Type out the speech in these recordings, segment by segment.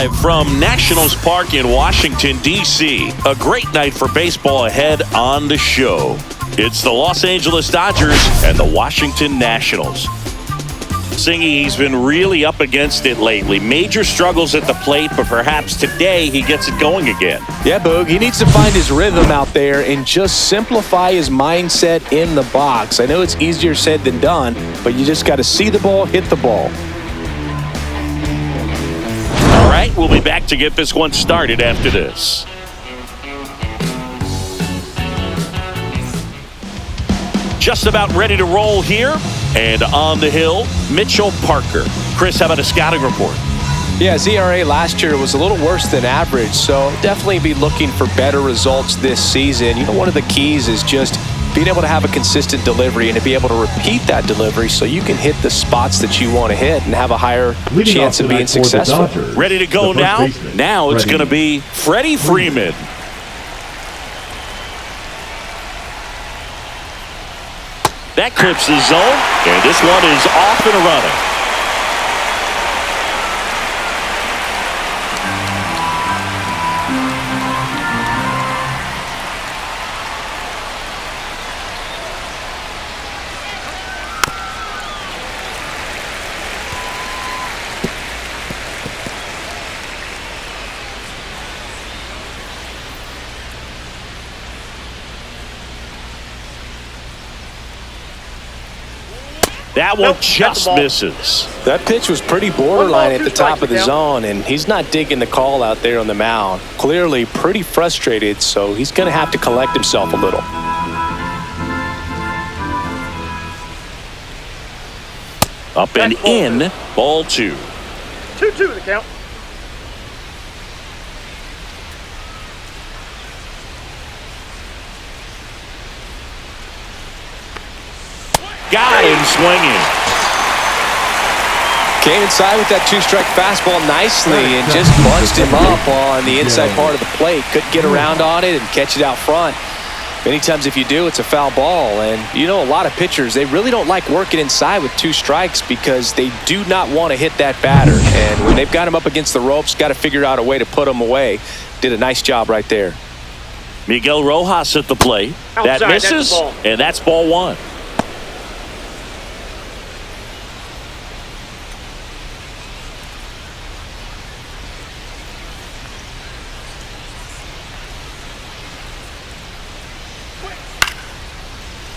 Live from Nationals Park in Washington, D.C. A great night for baseball ahead on the show. It's the Los Angeles Dodgers and the Washington Nationals. Singy, he's been really up against it lately. Major struggles at the plate, but perhaps today he gets it going again. Yeah, Boog, he needs to find his rhythm out there and just simplify his mindset in the box. I know it's easier said than done, but you just got to see the ball, hit the ball. All right, we'll be back to get this one started after this. Just about ready to roll here. And on the hill, Mitchell Parker. Chris, how about a scouting report? Yeah, his ERA last year was a little worse than average, so definitely be looking for better results this season. You know, one of the keys is just being able to have a consistent delivery and to be able to repeat that delivery so you can hit the spots that you want to hit and have a higher chance of being successful. Ready to go now? Now it's going to be Freddie Freeman. That clips the zone, and this one is off and running. That one just misses. That pitch was pretty borderline at the top of the zone, and he's not digging the call out there on the mound. Clearly pretty frustrated, so he's going to have to collect himself a little. Up and in, ball 2. 2-2 the count. Got him swinging. Came inside with that 2-strike fastball nicely and just bunched him up on the inside part of the plate. Couldn't get around on it and catch it out front. Many times if you do, it's a foul ball. And you know, a lot of pitchers, they really don't like working inside with 2 strikes because they do not want to hit that batter. And when they've got him up against the ropes, got to figure out a way to put him away. Did a nice job right there. Miguel Rojas at the plate. That misses, and that's ball 1.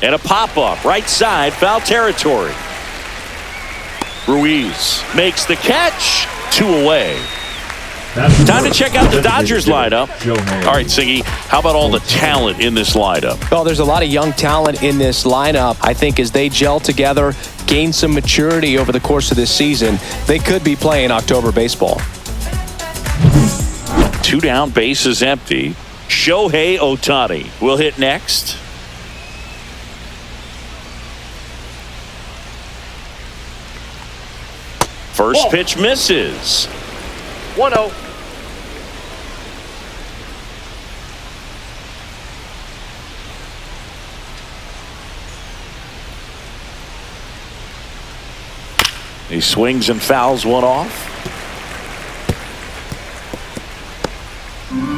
And a pop-up, right side, foul territory. Ruiz makes the catch, 2 away. Time to check out the Dodgers lineup. All right, Singy, how about all the talent in this lineup? Well, there's a lot of young talent in this lineup. I think as they gel together, gain some maturity over the course of this season, they could be playing October baseball. 2 down, bases empty. Shohei Ohtani will hit next. First pitch misses. 1-0. He swings and fouls one off.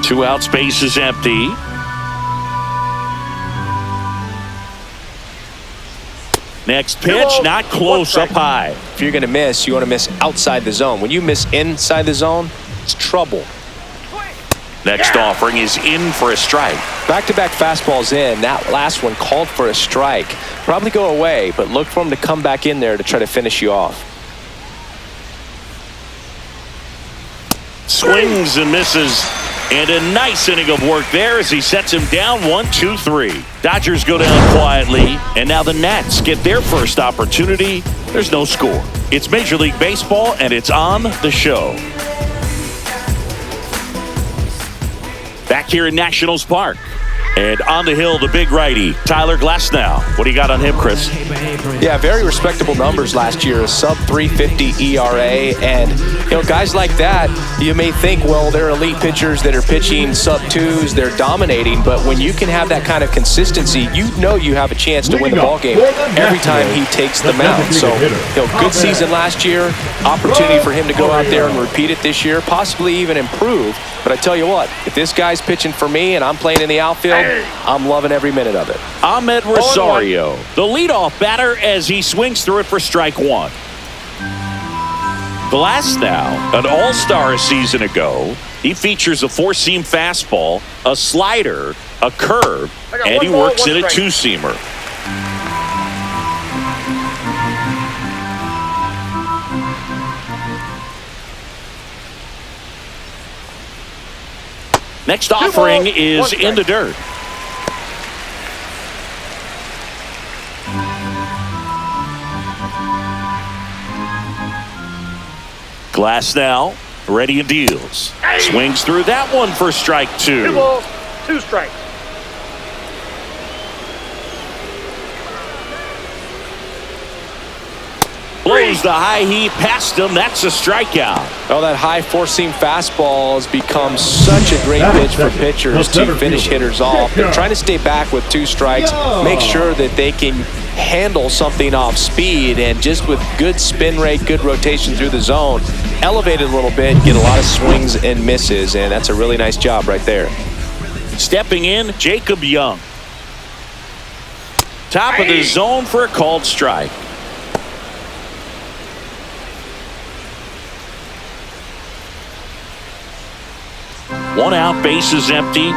2 outs, base is empty. Next pitch, not close, up high. If you're going to miss, you want to miss outside the zone. When you miss inside the zone, it's trouble. Next offering is in for a strike. Back-to-back fastballs in. That last one called for a strike. Probably go away, but look for him to come back in there to try to finish you off. Swings and misses. And a nice inning of work there as he sets him down 1-2-3. Dodgers go down quietly, and now the Nats get their first opportunity. There's no score. It's Major League Baseball, and it's on the show. Back here in Nationals Park. And on the hill, the big righty, Tyler Glasnow. What do you got on him, Chris? Yeah, very respectable numbers last year. A sub 350 ERA. And, guys like that, you may think, well, they're elite pitchers that are pitching sub twos. They're dominating. But when you can have that kind of consistency, you know you have a chance to win the ball game every time he takes the mound. So, good season last year. Opportunity for him to go out there and repeat it this year, possibly even improve. But I tell you what, if this guy's pitching for me and I'm playing in the outfield, I'm loving every minute of it. Ahmed Rosario, the leadoff batter as he swings through it for strike one. Glasnow, an all-star a season ago. He features a four-seam fastball, a slider, a curve, and he works in a two-seamer. Next offering is in the dirt. Glasnow, ready and deals. Swings through that one for strike two. 2 balls, 2 strikes. Blows the high heat past him. That's a strikeout. Well, that high four-seam fastball has become such a great pitch for pitchers to finish hitters off. They're trying to stay back with 2 strikes, make sure that they can handle something off speed, and just with good spin rate, good rotation through the zone, elevate it a little bit, get a lot of swings and misses, and that's a really nice job right there. Stepping in, Jacob Young. Top of the zone for a called strike. One out, base is empty.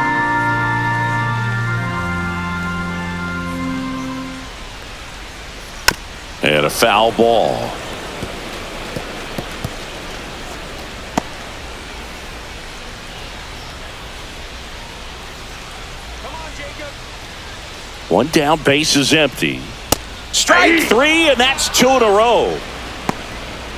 And a foul ball. Come on, Jacob. One down, base is empty. Strike 3, and that's 2 in a row.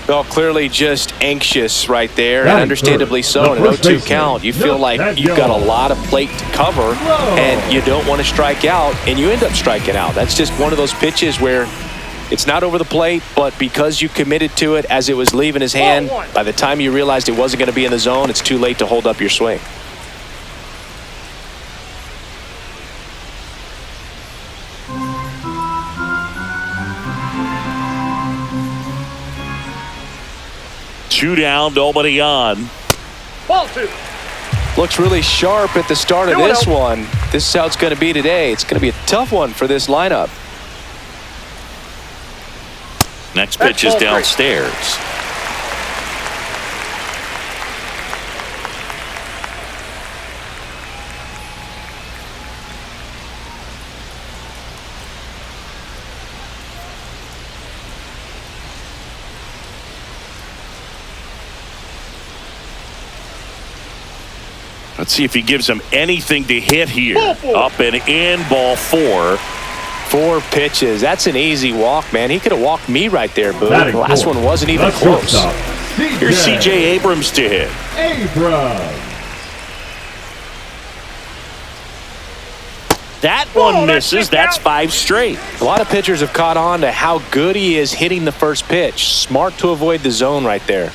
Well, clearly just anxious right there, and understandably so. In an 0-2 count, you feel like you've got a lot of plate to cover, and you don't want to strike out, and you end up striking out. That's just one of those pitches where it's not over the plate, but because you committed to it as it was leaving his hand, by the time you realized it wasn't going to be in the zone, it's too late to hold up your swing. Two down, nobody on. Ball 2. Looks really sharp at the start of this one. This is how it's going to be today. It's going to be a tough one for this lineup. Next pitch is downstairs. Let's see if he gives him anything to hit here. Up and in, ball 4. 4 pitches. That's an easy walk, man. He could have walked me right there, Boo. The last one wasn't even close. Here's C.J. Abrams to hit. That one misses. That's 5 straight. A lot of pitchers have caught on to how good he is hitting the first pitch. Smart to avoid the zone right there.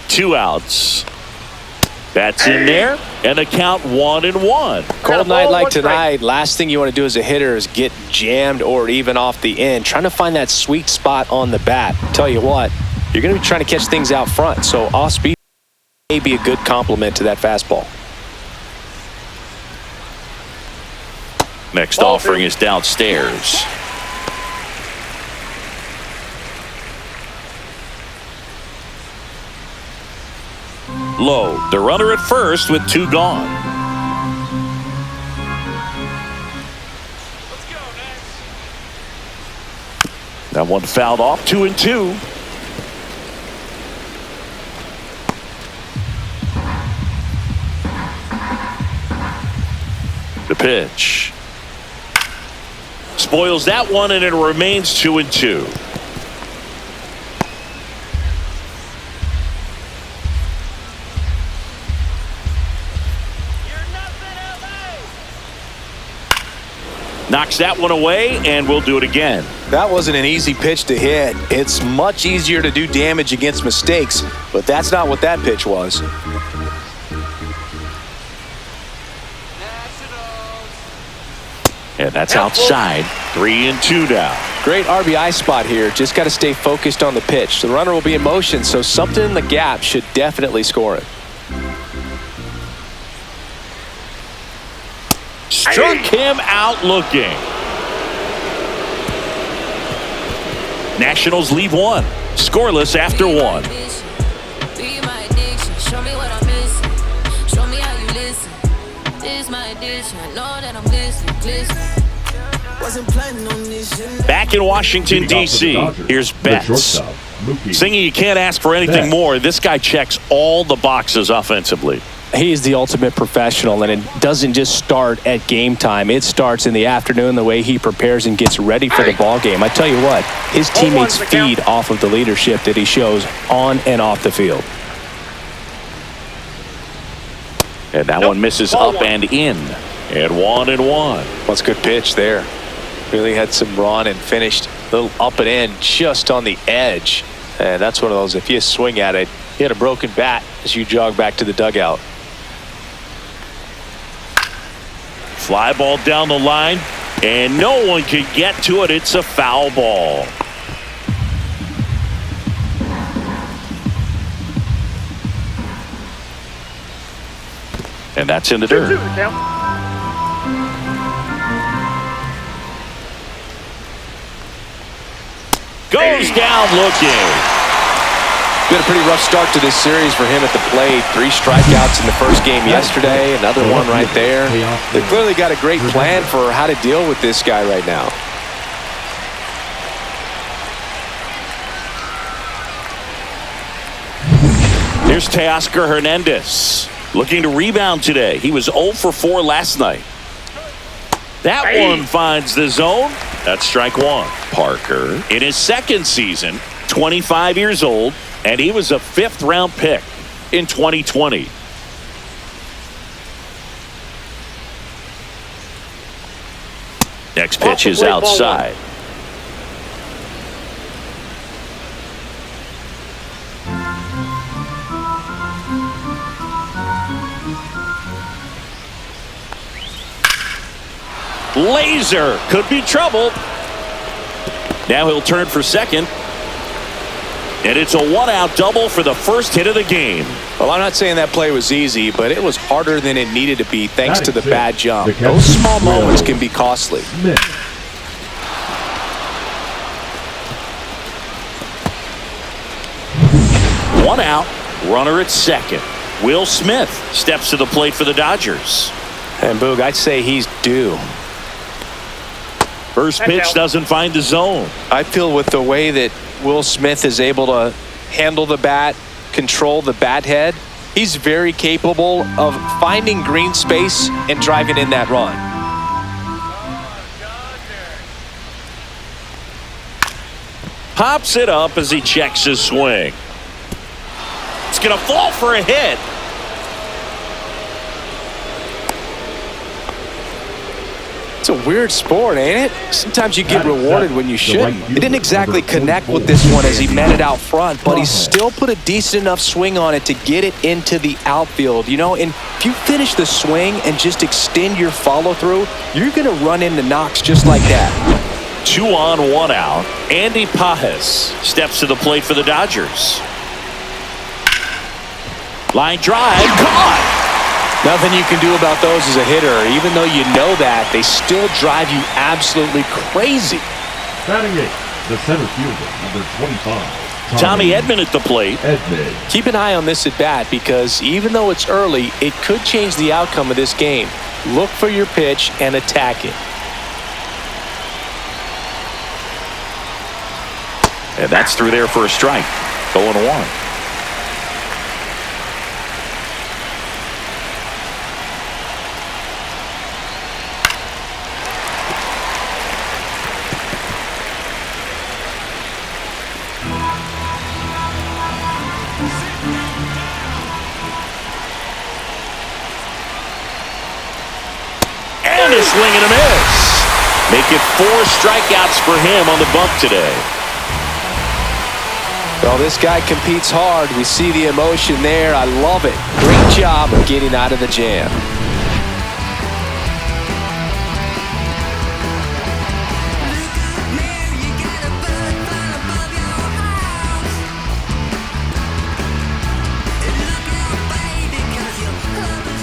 2 outs. That's in there, and a count 1-1. Cold night like tonight, last thing you want to do as a hitter is get jammed or even off the end. Trying to find that sweet spot on the bat. Tell you what, you're going to be trying to catch things out front, so off speed may be a good complement to that fastball. Next offering is downstairs. Low, the runner at first with 2 gone. Let's go, next. That one fouled off, 2-2. The pitch. Spoils that one, and it remains 2-2. Knocks that one away, and we'll do it again. That wasn't an easy pitch to hit. It's much easier to do damage against mistakes, but that's not what that pitch was. And that's outside. 3-2 now. Great RBI spot here. Just got to stay focused on the pitch. The runner will be in motion, so something in the gap should definitely score it. Struck him out looking. Nationals leave one. Scoreless after one. Be my addiction. Show me what I'm missing. Show me how you listen. This is my addiction. I know that I'm listening. Wasn't planning on this shit. Back in Washington, D.C., here's Betts. Singing, you can't ask for anything more. This guy checks all the boxes offensively. He's the ultimate professional, and it doesn't just start at game time. It starts in the afternoon, the way he prepares and gets ready for the ball game. I tell you what, his teammates feed off of the leadership that he shows on and off the field. And that one misses up and in. And 1-1. That's a good pitch there. Really had some run and finished a little up and in just on the edge. And that's one of those, if you swing at it, you had a broken bat as you jog back to the dugout. Fly ball down the line, and no one can get to it. It's a foul ball. And that's in the dirt. 2-2 count. Goes down looking. Been a pretty rough start to this series for him at the plate. 3 strikeouts in the first game yesterday. Another one right there. They clearly got a great plan for how to deal with this guy right now. Here's Teoscar Hernandez. Looking to rebound today. He was 0 for 4 last night. That one finds the zone. That's strike one. Parker, in his second season, 25 years old, and he was a 5th-round pick in 2020. Next pitch is outside. Laser could be trouble. Now he'll turn for second. And it's a 1-out double for the first hit of the game. Well, I'm not saying that play was easy, but it was harder than it needed to be thanks to the bad jump. Those small moments can be costly. 1 out, runner at second. Will Smith steps to the plate for the Dodgers. And Boog, I'd say he's due. First pitch doesn't find the zone. I feel with the way that Will Smith is able to handle the bat, control the bat head, he's very capable of finding green space and driving in that run. Pops it up as he checks his swing. It's going to fall for a hit. It's a weird sport, ain't it? Sometimes you get rewarded when you shouldn't. He didn't exactly connect with this one as he met it out front, but he still put a decent enough swing on it to get it into the outfield. You know, and if you finish the swing and just extend your follow-through, you're going to run into knocks just like that. 2 on, 1 out. Andy Pajes steps to the plate for the Dodgers. Line drive, caught. Nothing you can do about those as a hitter. Even though you know that, they still drive you absolutely crazy. Batting 8, the center fielder, number 25. Tommy Edman at the plate. Keep an eye on this at bat because even though it's early, it could change the outcome of this game. Look for your pitch and attack it. And that's through there for a strike. 0-1. And a swing and a miss. at 4 strikeouts for him on the bump today. Well, this guy competes hard. We see the emotion there. I love it. Great job of getting out of the jam.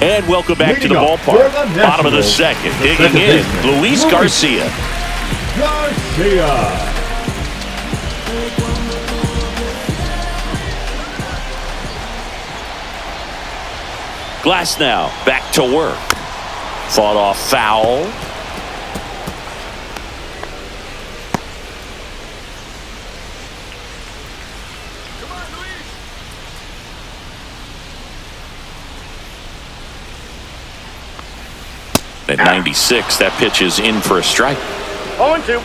And welcome back to the ballpark. Bottom of the second. Digging in, Luis Garcia. Glass now back to work. Fought off foul. At 96, that pitch is in for a strike. 0-2.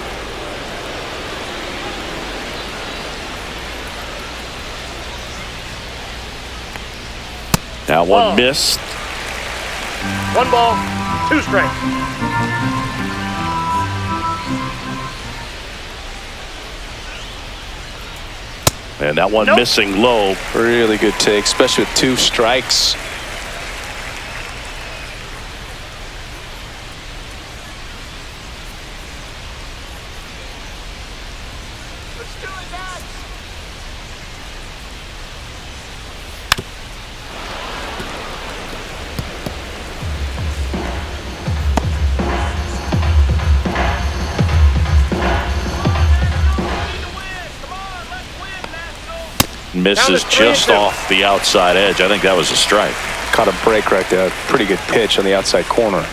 That one missed. 1 ball, 2 strikes. And that one missing low. Really good take, especially with 2 strikes. Misses just off the outside edge. I think that was a strike. Caught a break right there. Pretty good pitch on the outside corner.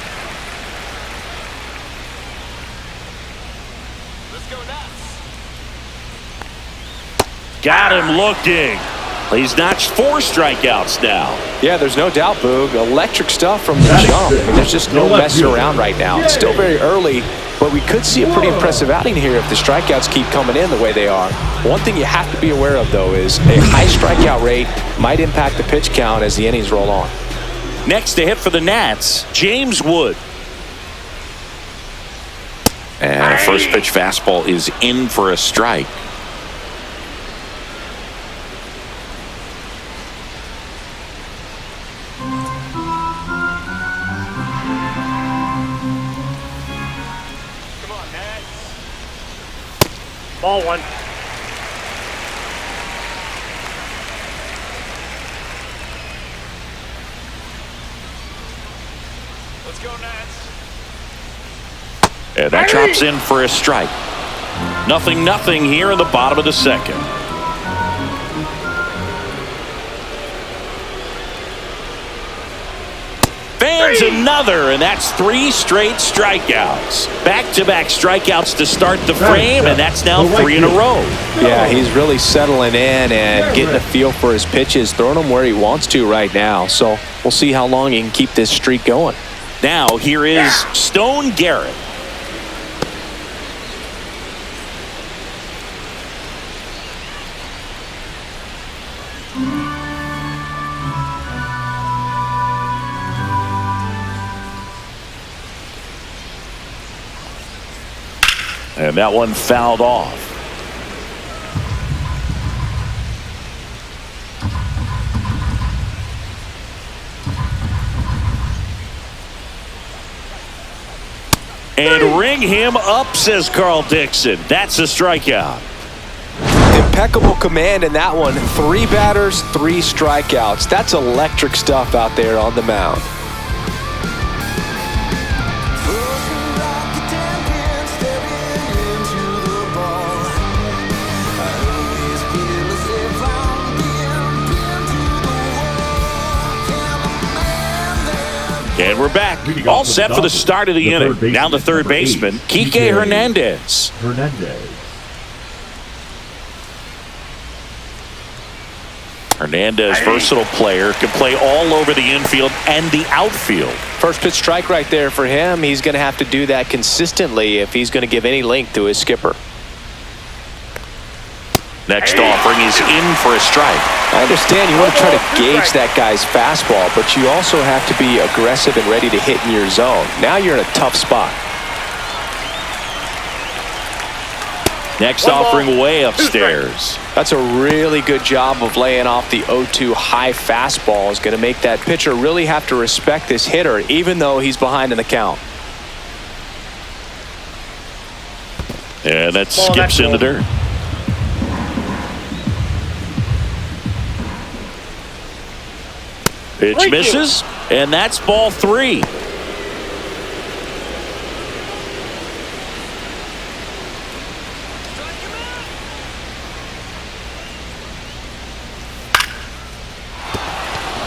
Got him looking. He's notched 4 strikeouts now. Yeah, there's no doubt, Boog. Electric stuff from the jump. I mean, there's just no messing around right now. It's still very early, but we could see a pretty impressive outing here if the strikeouts keep coming in the way they are. One thing you have to be aware of, though, is a high strikeout rate might impact the pitch count as the innings roll on. Next to hit for the Nats, James Wood. And a first pitch fastball is in for a strike. Ball 1. Let's go, Nats. And that drops in for a strike. 0-0 here in the bottom of the second. Fans another, and that's 3 straight strikeouts. Back-to-back strikeouts to start the frame, and that's now 3 in a row. Yeah, he's really settling in and getting a feel for his pitches, throwing them where he wants to right now. So we'll see how long he can keep this streak going. Now here is Stone Garrett. And that one fouled off. And ring him up, says Carl Dixon. That's a strikeout. Impeccable command in that one. 3 batters, 3 strikeouts. That's electric stuff out there on the mound. And we're back. All set for the start of the inning. Now the third baseman, Kike Hernandez. Hernandez, versatile player, can play all over the infield and the outfield. First pitch strike right there for him. He's going to have to do that consistently if he's going to give any length to his skipper. Next offering is in for a strike. I understand you want to try to gauge that guy's fastball, but you also have to be aggressive and ready to hit in your zone. Now you're in a tough spot. Next One ball, offering way 2 upstairs. That's a really good job of laying off the 0-2 high fastball. Is going to make that pitcher really have to respect this hitter, even though he's behind in the count. And that Ball, skips in the ball. dirt. Pitch 3-2. misses, and that's ball 3.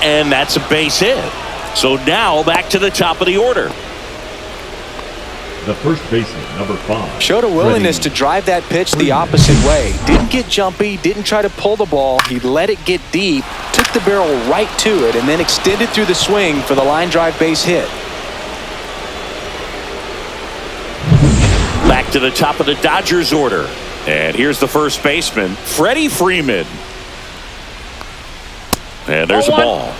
And that's a base hit. So now back to the top of the order. The first baseman, number 5. Showed a willingness to drive that pitch the opposite way. Didn't get jumpy, didn't try to pull the ball. He let it get deep, took the barrel right to it, and then extended through the swing for the line drive base hit. Back to the top of the Dodgers order. And here's the first baseman, Freddie Freeman. And there's a ball.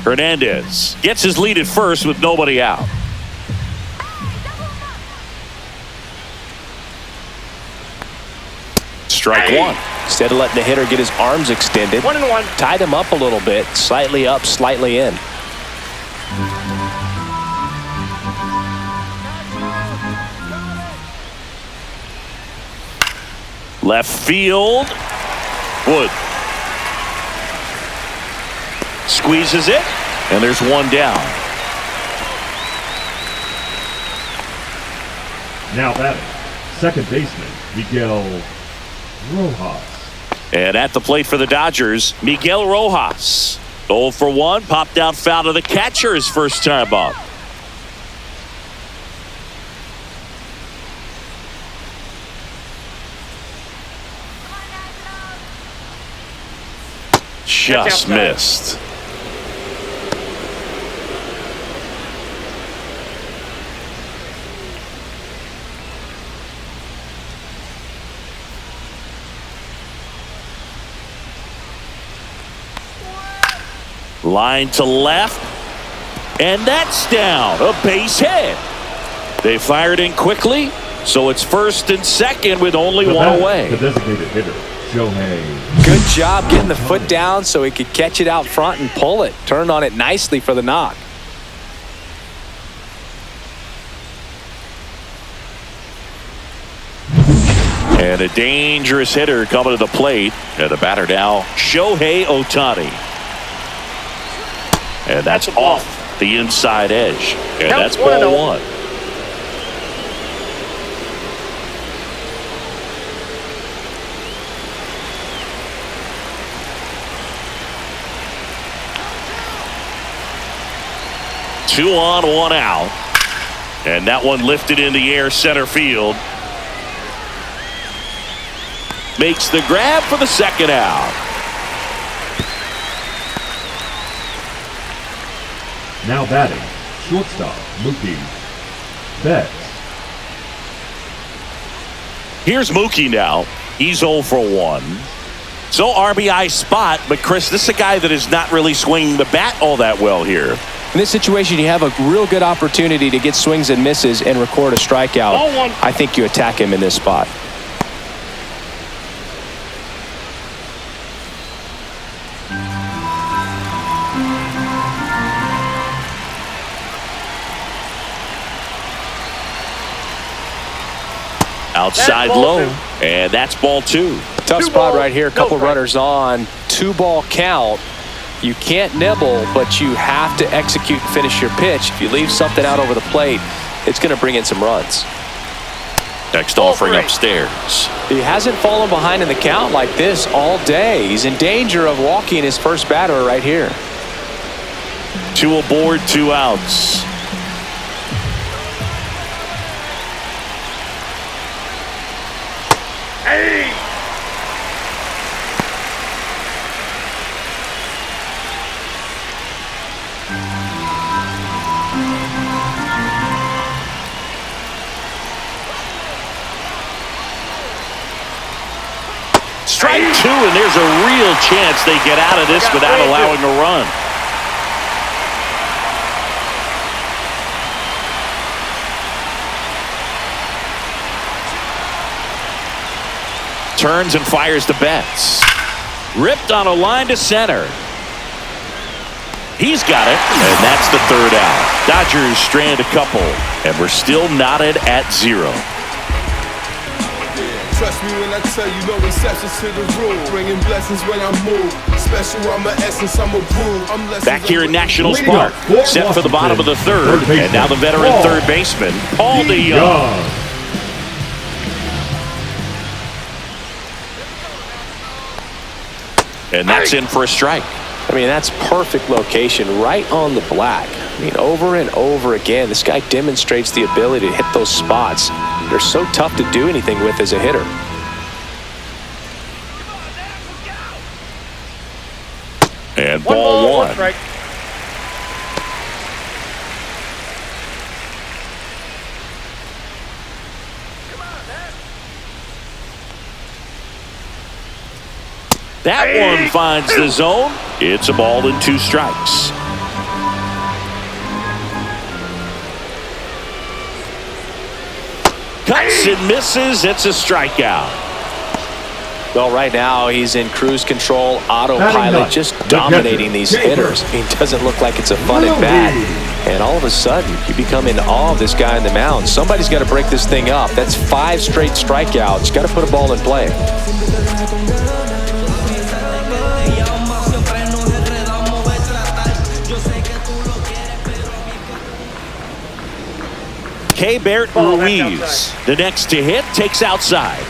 Hernandez gets his lead at first with nobody out. Strike 1. Instead of letting the hitter get his arms extended, 1-1. tied him up a little bit, slightly up, slightly in. Left field. Wood. Squeezes it. And there's one down. Now batting, second baseman, Miguel Rojas. And at the plate for the Dodgers, Miguel Rojas. 0 for 1. Popped out foul to the catcher his first time up. Just missed. Line to left. And that's down. A base hit. They fired in quickly, so it's first and second with only one away. The designated hitter, Shohei. Good job getting the foot down so he could catch it out front and pull it. Turned on it nicely for the knock. And a dangerous hitter coming to the plate. And the batter now, Shohei Ohtani. And that's off the inside edge. And that's ball 1. Two on, one out. And that one lifted in the air center field. Makes the grab for the second out. Now batting, shortstop, Mookie Betts. Here's Mookie now. He's 0 for 1. So RBI spot, but Chris, this is a guy that is not really swinging the bat all that well here. In this situation, you have a real good opportunity to get swings and misses and record a strikeout. Ball 1. I think you attack him in this spot. Outside That's ball low, 2. and that's ball 2. Tough 2 spot ball, right here. A no couple strike. runners on. 2-ball count. You can't nibble, but you have to execute and finish your pitch. If you leave something out over the plate, it's going to bring in some runs. Next Ball offering 3. upstairs. He hasn't fallen behind in the count like this all day. He's in danger of walking his first batter right here. 2 aboard, 2 outs. Hey! Strike 2, and there's a real chance they get out of this without allowing a run. Turns and fires to Betts. Ripped on a line to center. He's got it, and that's the third out. Dodgers strand a couple, and we're still knotted at 0. Trust me when I tell you, no exceptions to the rule. Bringing blessings when I move. Special, I'm an essence, I'm a rule. Back here in Nationals Park, set for the bottom of the third, and now the veteran third baseman, Paul DeYoung. And that's in for a strike. I mean, that's perfect location, right on the black. I mean, over and over again, this guy demonstrates the ability to hit those spots. They're so tough to do anything with as a hitter. And ball one. Strike. That one finds the zone. It's a ball and 2 strikes. Cuts and misses. It's a strikeout. Well, right now he's in cruise control, autopilot, just dominating these hitters. I mean, it doesn't look like it's a fun at bat. And all of a sudden, you become in awe of this guy on the mound. Somebody's got to break this thing up. That's 5 straight strikeouts. Got to put a ball in play. Bert Ruiz, the next to hit, takes outside.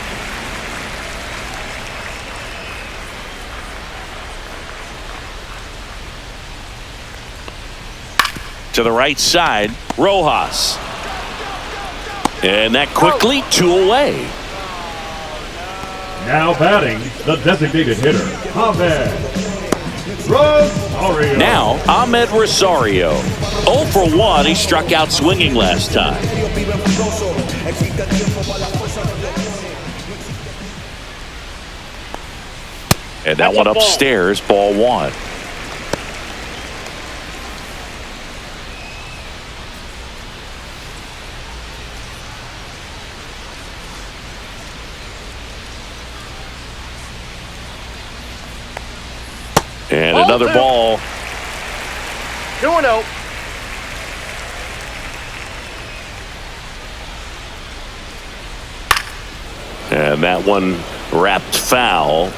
To the right side, Rojas. And that quickly 2 away. Now batting, the designated hitter, Ahmed Rosario. Now, Ahmed Rosario. 0 for 1. He struck out swinging last time. And that one upstairs, ball 1. And another ball. 2-0. And that one wrapped foul.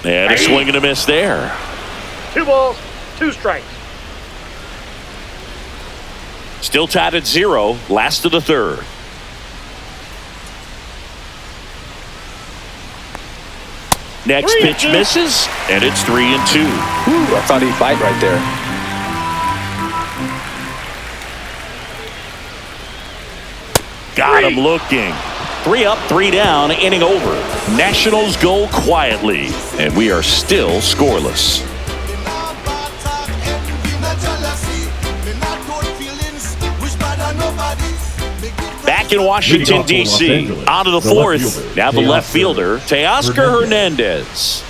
And a swing and a miss there. 2 balls, 2 strikes. Still tied at 0, last of the third. Next pitch misses, and it's 3-2. Ooh, I thought he'd bite right there. Got him looking. 3 up, 3 down, inning over. Nationals go quietly, and we are still scoreless. Back in Washington, D.C., on to the fourth. Now the left fielder, Teoscar Hernandez.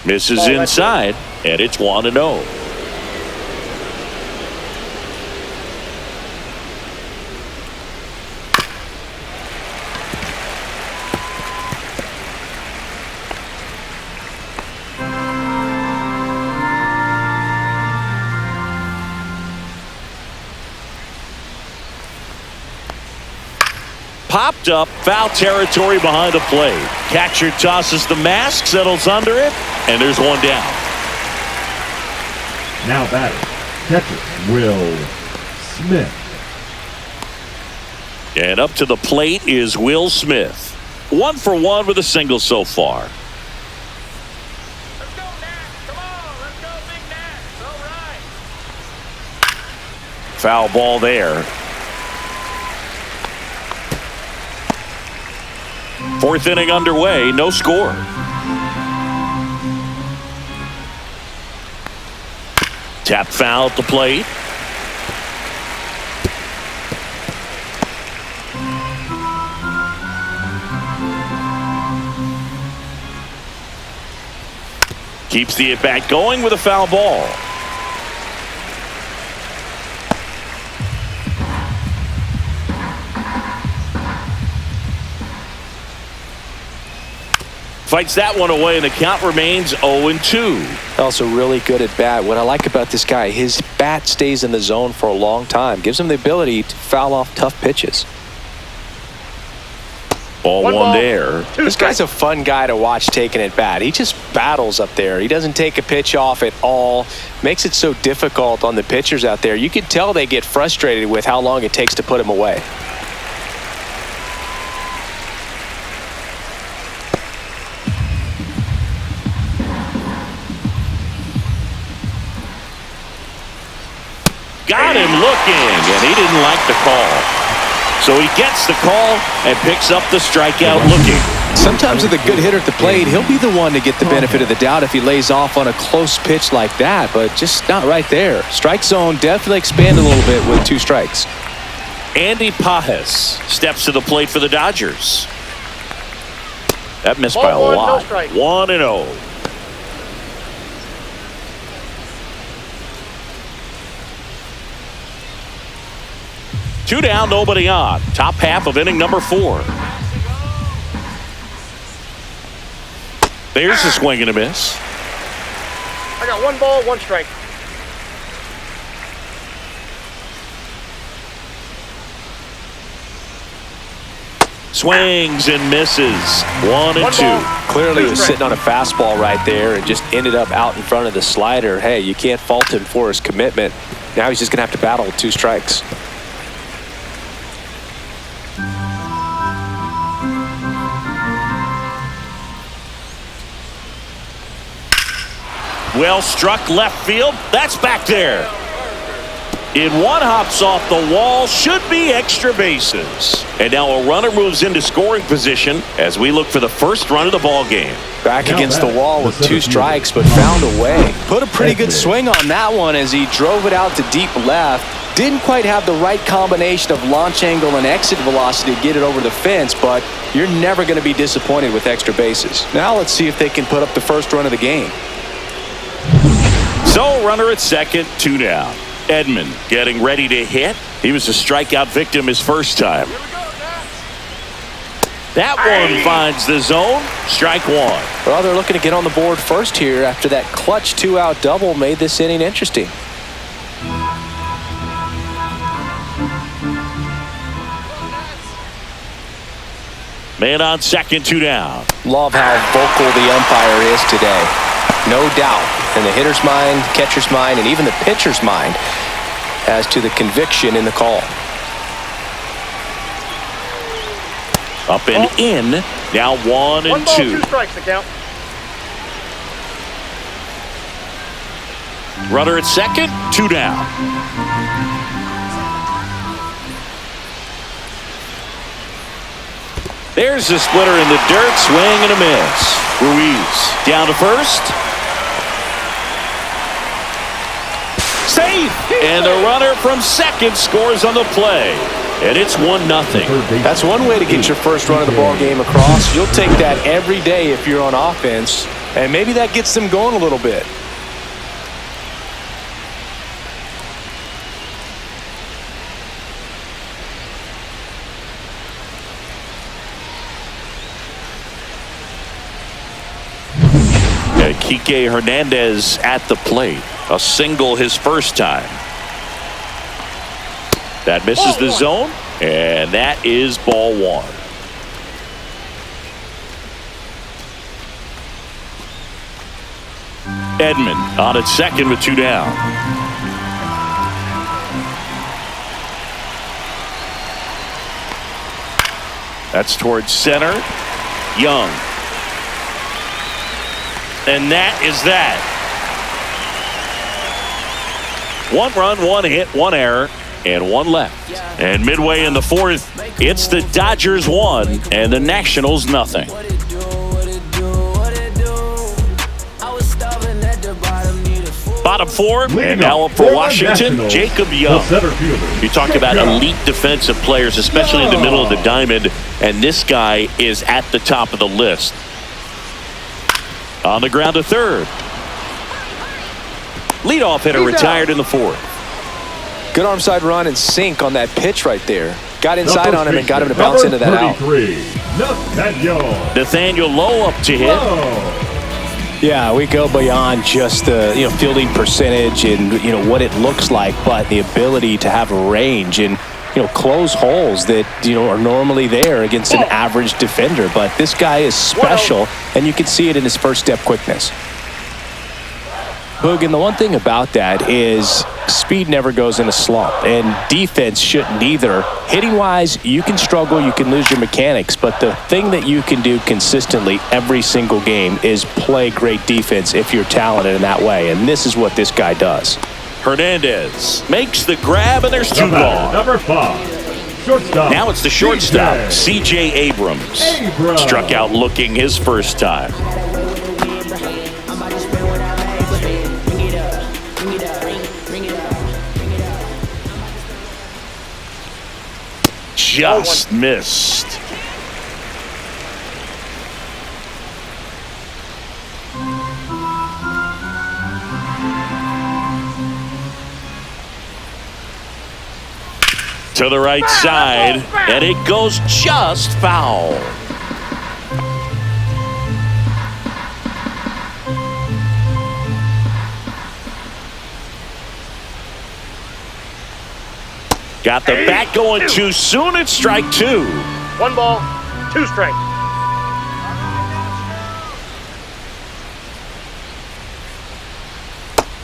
Misses inside, and it's 1-0. Popped up, foul territory behind the plate. Catcher tosses the mask, settles under it, and there's one down. Now batting, catcher Will Smith. And up to the plate is Will Smith. 1 for 1 with a single so far. Let's go, Nats. Come on. Let's go, Big Nats. All right. Foul ball there. 4th inning underway, no score. Tap foul at the plate. Keeps the at-bat going with a foul ball. Fights that one away, and the count remains 0-2. Also really good at bat. What I like about this guy, his bat stays in the zone for a long time. Gives him the ability to foul off tough pitches. Ball one there. This guy's a fun guy to watch taking at bat. He just battles up there. He doesn't take a pitch off at all. Makes it so difficult on the pitchers out there. You can tell they get frustrated with how long it takes to put him away. Got him looking, and he didn't like the call. So he gets the call and picks up the strikeout looking. Sometimes with a good hitter at the plate, he'll be the one to get the benefit of the doubt if he lays off on a close pitch like that, but just not right there. Strike zone definitely expanded a little bit with 2 strikes. Andy Pajes steps to the plate for the Dodgers. That missed by a lot. 1-0. Two down, nobody on. Top half of inning number 4. There's a swing and a miss. I got 1 ball, 1 strike. Swings and misses. 1-2. Clearly was sitting on a fastball right there and just ended up out in front of the slider. Hey, you can't fault him for his commitment. Now he's just going to have to battle with 2 strikes. Well struck left field. That's back there. In one hops off the wall. Should be extra bases. And now a runner moves into scoring position as we look for the first run of the ball game. Back against the wall with 2 strikes, but found a way. Put a pretty good swing on that one as he drove it out to deep left. Didn't quite have the right combination of launch angle and exit velocity to get it over the fence, but you're never going to be disappointed with extra bases. Now let's see if they can put up the first run of the game. So runner at second, 2 down. Edman getting ready to hit. He was a strikeout victim his first time. That one finds the zone. Strike 1. Well, they're looking to get on the board first here after that clutch 2-out double made this inning interesting. Man on second, 2 down. Love how vocal the umpire is today. No doubt in the hitter's mind, catcher's mind, and even the pitcher's mind as to the conviction in the call. Up and in. Now 1 and 1 ball, 2. 2 strikes the count. Runner at second, 2 down. There's the splitter in the dirt. Swing and a miss. Ruiz down to first. Safe! And the runner from second scores on the play. And it's 1-0. That's one way to get your first run of the ball game across. You'll take that every day if you're on offense, and maybe that gets them going a little bit. Kike Hernandez at the plate. A single his first time. That misses the zone, and that is ball 1. Edman on at second with 2 down. That's towards center. Young. And that is that. 1 run, 1 hit, 1 error, and 1 left. And midway in the 4th, it's the Dodgers 1 and the Nationals nothing. Bottom 4, and now up for Washington, Jacob Young. You talk about elite defensive players, especially in the middle of the diamond, and this guy is at the top of the list. On the ground to third. Leadoff hitter retired in the fourth. Good arm side run and sink on that pitch right there. Got inside on him and got him to bounce into that out. Nathaniel Lowe up to hit. Yeah, we go beyond just the fielding percentage and what it looks like, but the ability to have range and close holes that are normally there against an average defender. But this guy is special, and you can see it in his first step quickness. Boog, and the one thing about that is speed never goes in a slump, and defense shouldn't either. Hitting-wise, you can struggle, you can lose your mechanics, but the thing that you can do consistently every single game is play great defense if you're talented in that way, and this is what this guy does. Hernandez makes the grab, and there's 2 gone. Number 5, shortstop. Now it's the shortstop, C.J. Abrams. Struck out looking his first time. Just missed. To the right side, and it goes just foul. Got the bat going too soon. It's strike 2. 1 ball, 2 strikes.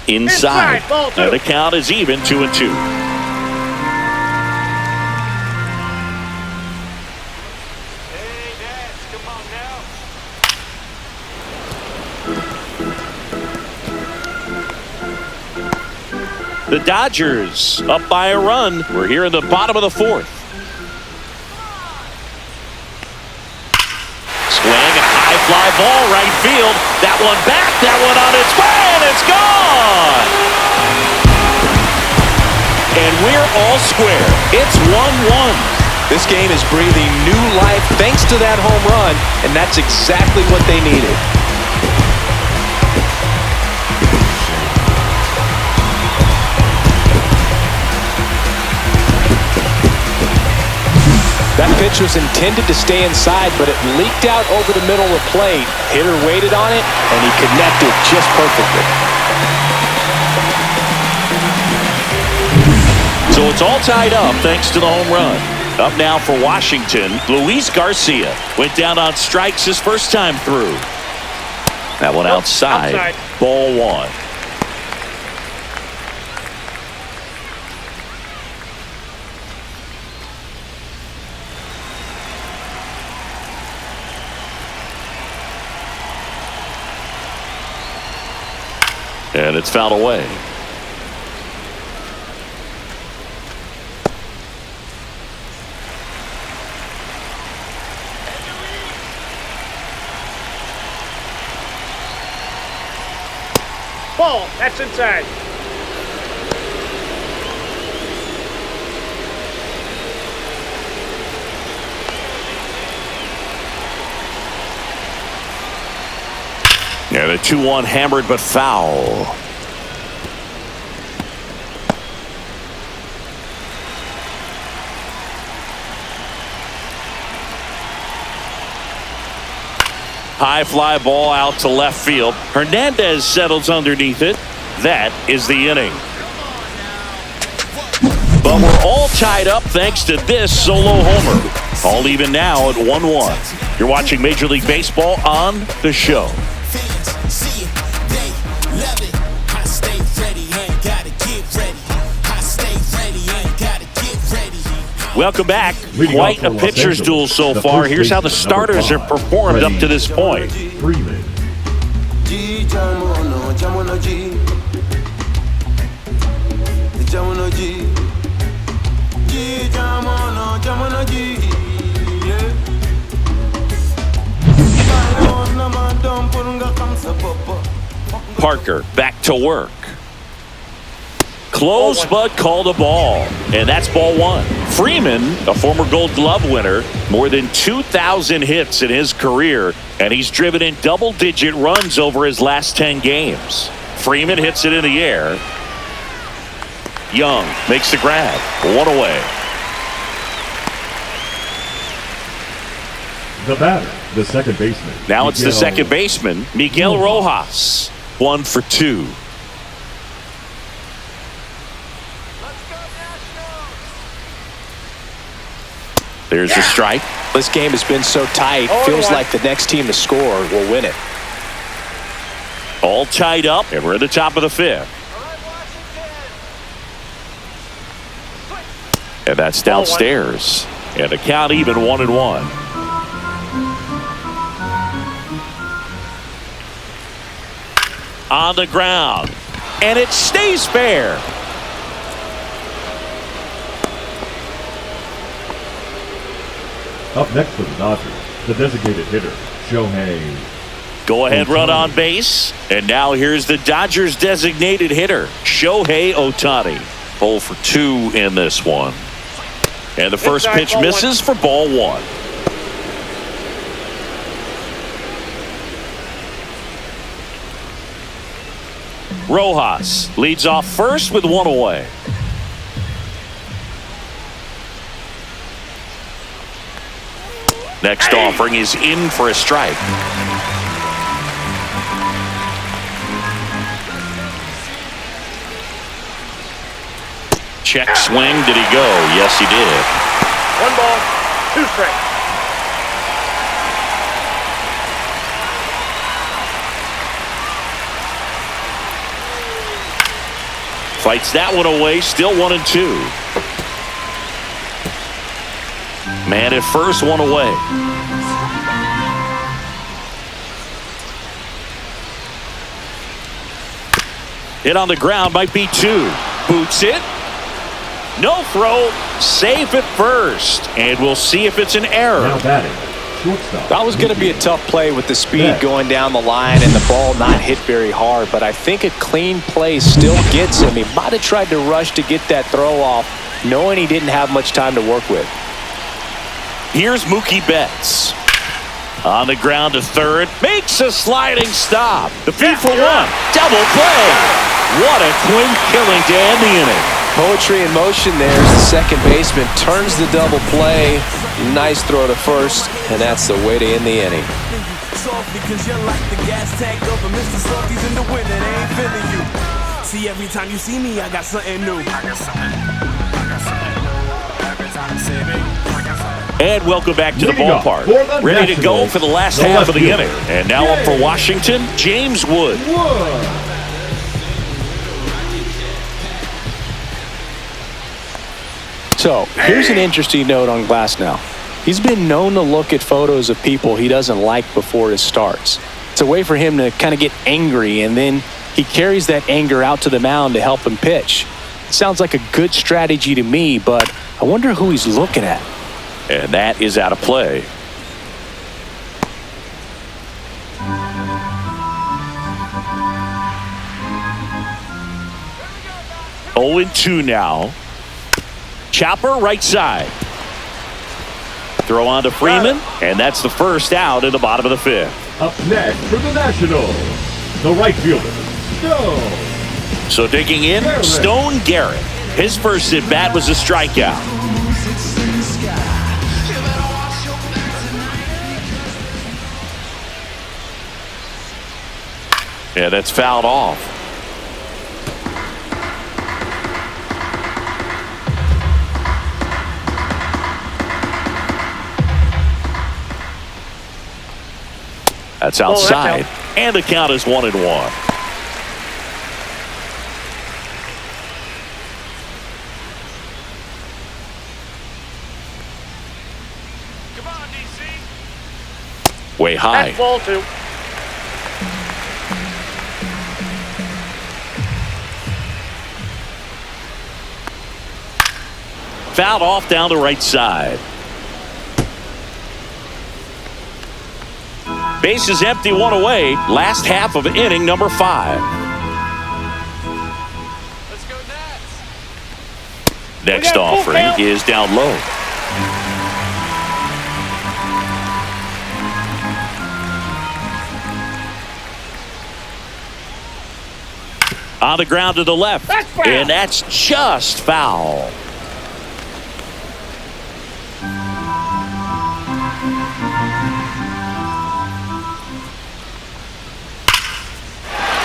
Inside. Ball 2. Now the count is even, 2-2. Hey, Dads, come on now. The Dodgers up by a run. We're here in the bottom of the 4th. Swing, a high fly ball, right field. That one back, that one on its way, and it's gone. And we're all square. It's 1-1. This game is breathing new life thanks to that home run, and that's exactly what they needed. That pitch was intended to stay inside, but it leaked out over the middle of the plate. Hitter waited on it, and he connected just perfectly. So it's all tied up thanks to the home run. Up now for Washington, Luis Garcia went down on strikes his first time through. That one outside. Ball 1. And it's fouled away. Ball, that's inside. Yeah, the 2-1 hammered but foul. High fly ball out to left field. Hernandez settles underneath it. That is the inning. But we're all tied up thanks to this solo homer. All even now at 1-1. You're watching Major League Baseball on The Show. Welcome back. Quite a pitcher's duel so far. Here's how the starters have performed up to this point. Freeman. Parker back to work. Close but called a ball. And that's ball 1. Freeman, a former Gold Glove winner, more than 2,000 hits in his career, and he's driven in double-digit runs over his last 10 games. Freeman hits it in the air. Young makes the grab. One away. The batter, the second baseman. Now it's the second baseman, Miguel Rojas. 1 for 2. Let's go Nationals! There's a strike. This game has been so tight. Feels like the next team to score will win it. All tied up, and we're at the top of the 5th. All right, Washington! And that's downstairs. And the count even 1-1. On the ground. And it stays fair. Up next for the Dodgers, the designated hitter, Shohei. Go ahead run on base. And now here's the Dodgers designated hitter, Shohei Ohtani. 0 for 2 in this one. And the first pitch misses for ball 1. Rojas leads off first with 1 away. Next offering is in for a strike. Check swing. Did he go? Yes, he did. 1 ball, 2 strikes. Fights that one away. Still 1-2. Man at first, 1 away. Hit on the ground, might be 2. Boots it. No throw. Safe at first. And we'll see if it's an error. Now batting, shortstop. That was going to be a tough play with the speed going down the line and the ball not hit very hard, but I think a clean play still gets him. He might have tried to rush to get that throw off, knowing he didn't have much time to work with. Here's Mookie Betts. On the ground to third. Makes a sliding stop. The feed for 1. Double play. What a clean killing to end the inning. Poetry in motion there as the second baseman turns the double play. Nice throw to first, and that's the way to end the inning. Because you're like the gas tank over Mr. Salty's in the winter, they ain't feeling you. See, every time you see me, I got something new. And welcome back to the ballpark. Ready to go for the last half of the inning. And now up for Washington, James Wood. So here's an interesting note on Glasnow. He's been known to look at photos of people he doesn't like before his starts. It's a way for him to kind of get angry, and then he carries that anger out to the mound to help him pitch. It sounds like a good strategy to me, but I wonder who he's looking at. And that is out of play. Oh and 2 now. Chopper right side. Throw on to Freeman, and that's the first out in the bottom of the 5th. Up next for the Nationals, the right fielder, Stone. So digging in, Stone Garrett. His first at bat was a strikeout. Yeah, that's fouled off. That's outside. And the count is 1-1. Come on, DC. Way high. That's ball 2. Fouled off down the right side. Base is empty, 1 away. Last half of inning number 5. Let's go Nats. Next offering is down low. On the ground to the left. And that's just foul.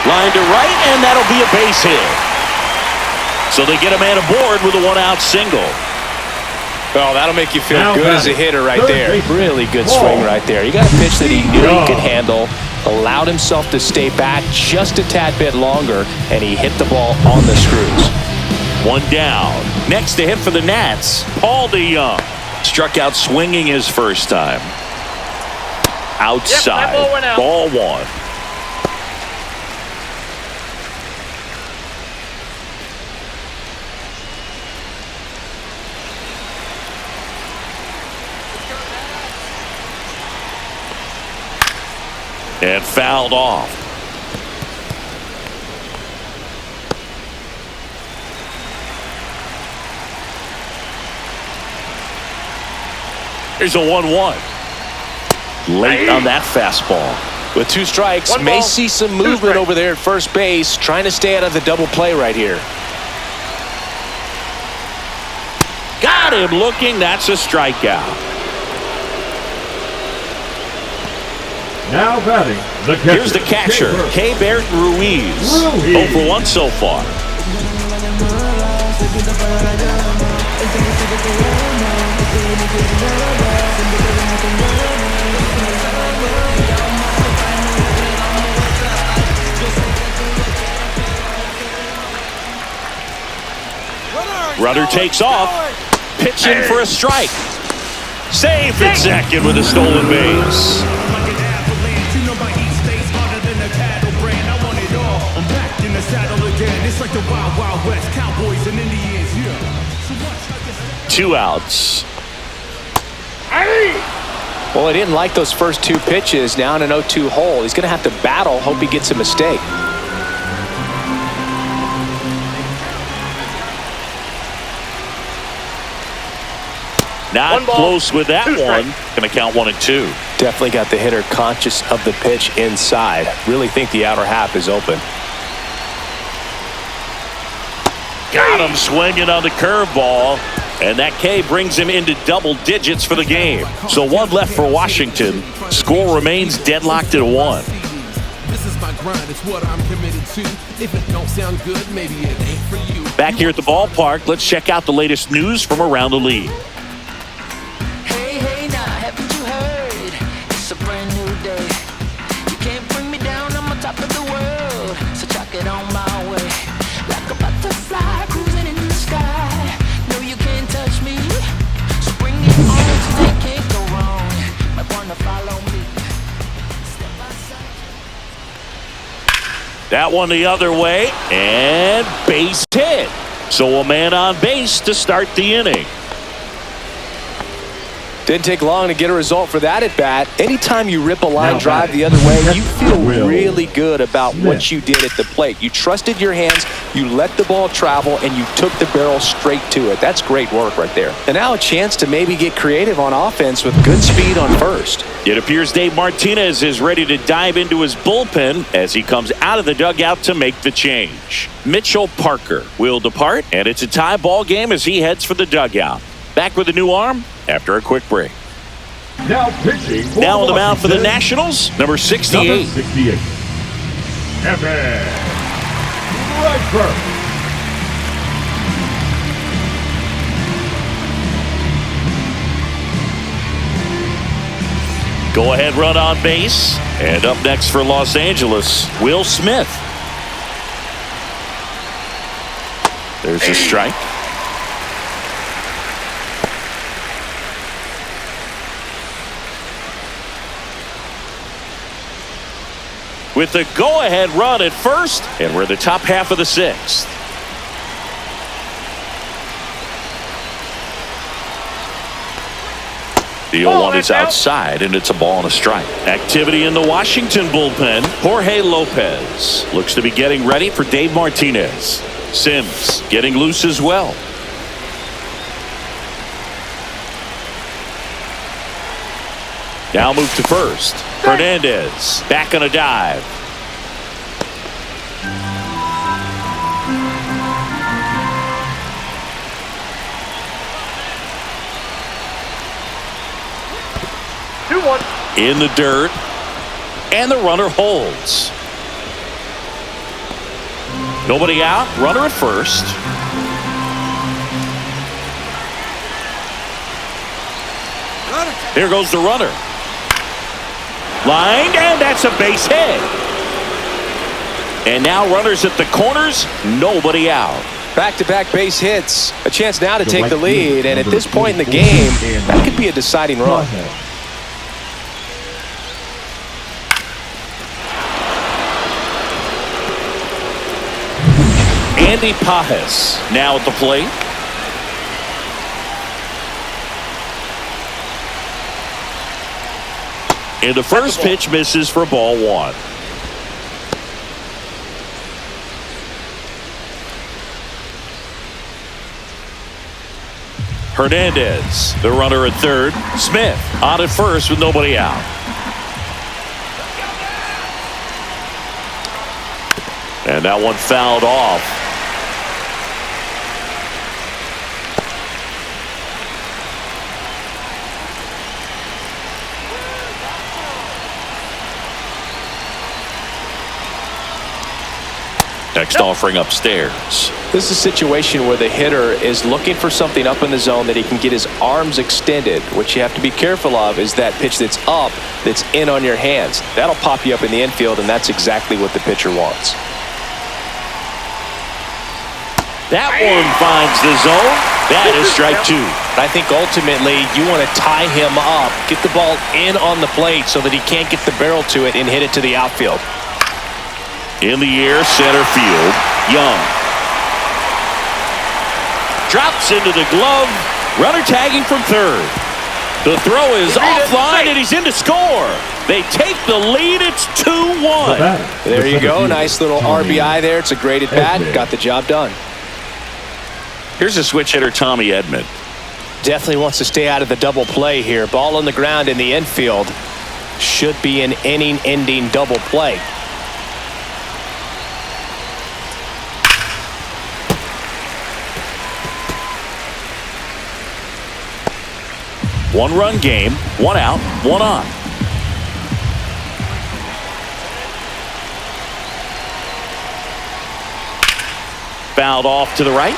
Line to right, and that'll be a base hit. So they get a man aboard with a one-out single. Well, that'll make you feel Now good as a hitter right there. Really good swing right there. You got a pitch that he knew he could handle, allowed himself to stay back just a tad bit longer, and he hit the ball on the screws. One down. Next to hit for the Nats, Paul DeYoung. Struck out swinging his first time. Outside. ball went out. Ball one. And fouled off. Here's a 1-1. Late on that fastball. With 2 strikes, One may ball, see some 2 movement strikes. over there at first base, trying to stay out of the double play right here. Got him looking. That's a strikeout. Now batting, the catcher. Here's the catcher, K-Bert Ruiz. 0 for 1 so far. Runner takes off, pitching for a strike. Safe at second with a stolen base. It's like the Wild Wild West, Cowboys and Indians, yeah. 2 outs. Well, he didn't like those first 2 pitches. Now in an 0-2 hole, he's going to have to battle, hope he gets a mistake. Not One ball, close with that 2 strikes. one. Going to count 1 and 2. Definitely got the hitter conscious of the pitch inside. Really think the outer half is open. Got him swinging on the curveball. And that K brings him into double digits for the game. So 1 left for Washington. Score remains deadlocked at 1. This is my grind, it's what I'm committed to. If it don't sound good, maybe it ain't for you. Back here at the ballpark, let's check out the latest news from around the league. Hey, hey, now, haven't you heard? It's a brand new day. You can't bring me down, I'm on top of the world. So chuck it on my way. Like a butterfly cruising in the sky. No, you can't touch me. So bring it on, so they can't go wrong. Might wanna follow me. Step by step. That one the other way, and base hit. So a man on base to start the inning. Didn't take long to get a result for that at bat. Anytime you rip a line drive the other way, you feel really good about what you did at the plate. You trusted your hands, you let the ball travel, and you took the barrel straight to it. That's great work right there. And now a chance to maybe get creative on offense with good speed on first. It appears Dave Martinez is ready to dive into his bullpen as he comes out of the dugout to make the change. Mitchell Parker will depart, and it's a tie ball game as he heads for the dugout. Back with a new arm after a quick break. Now pitching. Now on the mound for the Washington, Nationals, number 68. Number 68. Evan Redford. Go ahead run on base. And up next for Los Angeles, Will Smith. There's a strike. With the go-ahead run at first, and we're in the top half of the 6th. The 0-1 is outside, and it's a ball and a strike. Activity in the Washington bullpen. Jorge Lopez looks to be getting ready for Dave Martinez. Sims getting loose as well. Now move to first. Hernandez back on a dive. In the dirt. And the runner holds. Nobody out. Runner at first. Here goes the runner. Lined, and that's a base hit. And now runners at the corners. Nobody out. Back-to-back base hits. A chance now to take the lead. And at this point in the game, that could be a deciding run. Andy Pajes now at the plate. And the first pitch misses for ball one. Hernandez, the runner at third. Smith on at first with nobody out. And that one fouled off. Next offering upstairs. This is a situation where the hitter is looking for something up in the zone that he can get his arms extended. What you have to be careful of is that pitch that's up, that's in on your hands. That'll pop you up in the infield, and that's exactly what the pitcher wants. That one finds the zone. That is strike two. I think ultimately you want to tie him up, get the ball in on the plate so that he can't get the barrel to it and hit it to the outfield. In the air, center field. Young. Drops into the glove. Runner tagging from third. The throw is offline, and he's in to score. They take the lead. It's 2-1. There you go. Nice little RBI there. It's a great at bat. Got the job done. Here's a switch hitter, Tommy Edman. Definitely wants to stay out of the double play here. Ball on the ground in the infield. Should be an inning-ending double play. One-run game, one out, one on. Fouled off to the right.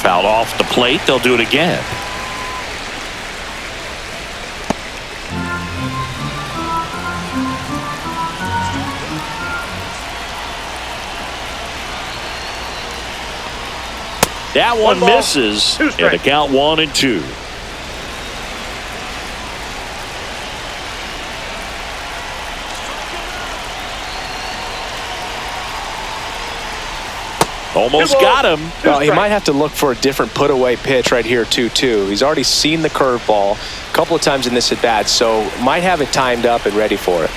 Fouled off the plate. They'll do it again. That one misses, and the count 1-2. Almost got him. Well, he might have to look for a different put-away pitch right here, 2-2. He's already seen the curveball a couple of times in this at-bat, so might have it timed up and ready for it.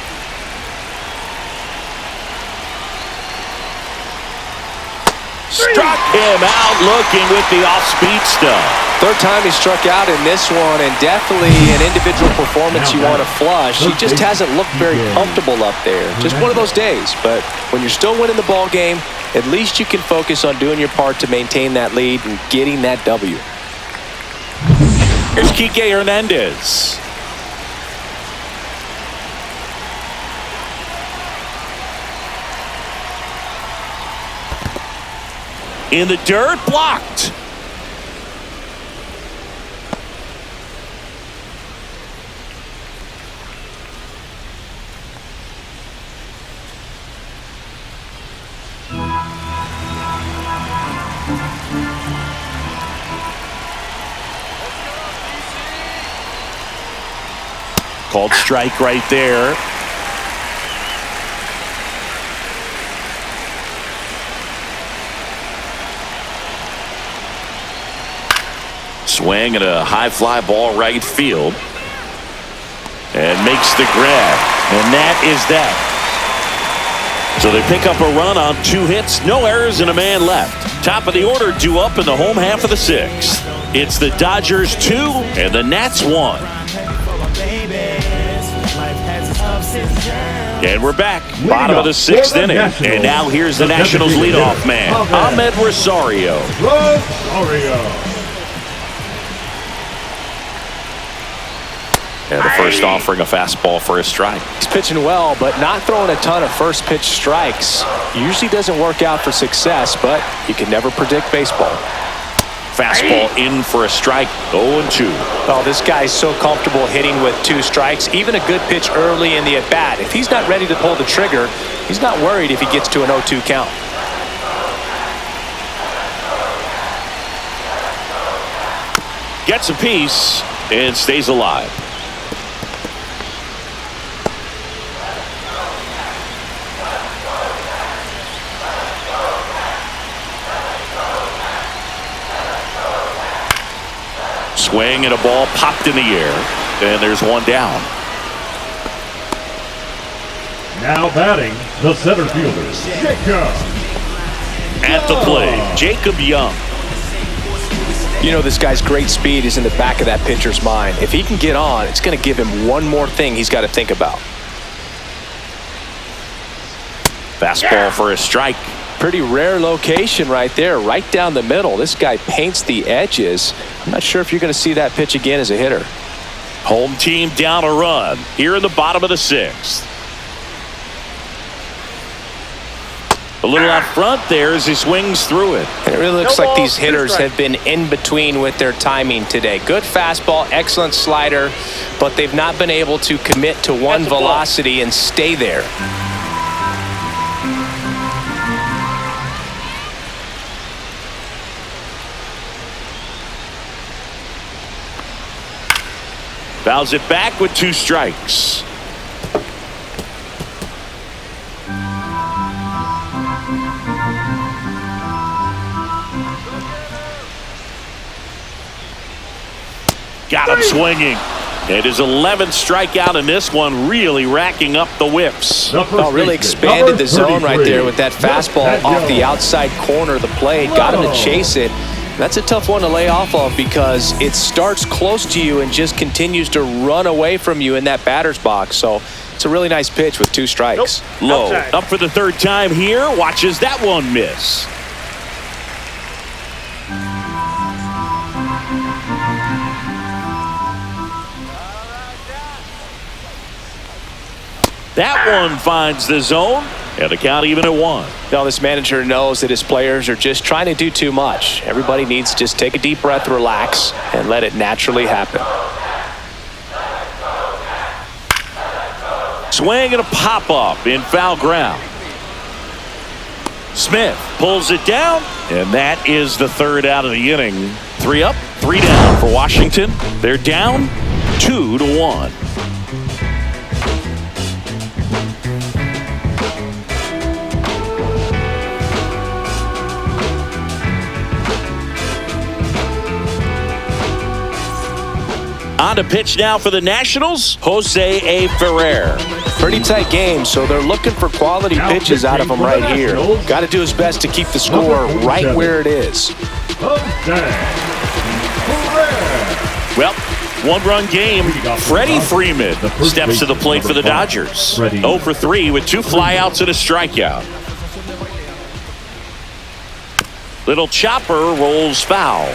Struck him out looking with the off-speed stuff. Third time he struck out in this one, and definitely an individual performance you want to flush. He just hasn't looked very comfortable up there. Just one of those days. But when you're still winning the ball game, at least you can focus on doing your part to maintain that lead and getting that W. Here's Kike Hernandez. In the dirt, blocked. Called strike right there. Swing and a high fly ball right field. And makes the grab. And that is that. So they pick up a run on 2 hits, no errors, and a man left. Top of the order due up in the home half of the 6th. It's the Dodgers 2 and the Nats 1. And we're back. Bottom of the 6th inning. And now here's the Nationals leadoff man, Ahmed Rosario. And the first offering, a fastball for a strike. He's pitching well, but not throwing a ton of first pitch strikes. Usually doesn't work out for success, but you can never predict baseball. Fastball in for a strike, 0-2. Oh, this guy's so comfortable hitting with 2 strikes. Even a good pitch early in the at-bat. If he's not ready to pull the trigger, he's not worried if he gets to an 0-2 count. Gets a piece and stays alive. Swing and a ball popped in the air, and there's one down. Now batting, the center fielder, Jacob. At the plate, Jacob Young. You know this guy's great speed is in the back of that pitcher's mind. If he can get on, it's going to give him one more thing he's got to think about. Fastball for a strike. Pretty rare location right there, right down the middle. This guy paints the edges. I'm not sure if you're going to see that pitch again as a hitter. Home team down a run here in the bottom of the 6th. A little out front there as he swings through it. And it really looks like these hitters have been in between with their timing today. Good fastball, excellent slider, but they've not been able to commit to one velocity and stay there. Fouls it back with 2 strikes. Got him swinging. It is 11th strikeout in this one, really racking up the whiffs. Oh, really expanded the zone right there with that fastball off the outside corner of the plate. Got him to chase it. That's a tough one to lay off of because it starts close to you and just continues to run away from you in that batter's box. So it's a really nice pitch with 2 strikes. Low. Up for the 3rd time here. Watches that one miss. That one finds the zone, and the count even at 1. Now this manager knows that his players are just trying to do too much. Everybody needs to just take a deep breath, relax, and let it naturally happen. Swing and a pop-up in foul ground. Smith pulls it down, and that is the 3rd out of the inning. 3 up, 3 down for Washington. They're down 2-1. On to pitch now for the Nationals, Jose A. Ferrer. Pretty tight game, so they're looking for quality pitches out of him right here. Got to do his best to keep the score right where it is. Well, 1-run game. Freddie Freeman steps to the plate for the Dodgers. 0 for 3 with 2 flyouts and a strikeout. Little chopper rolls foul.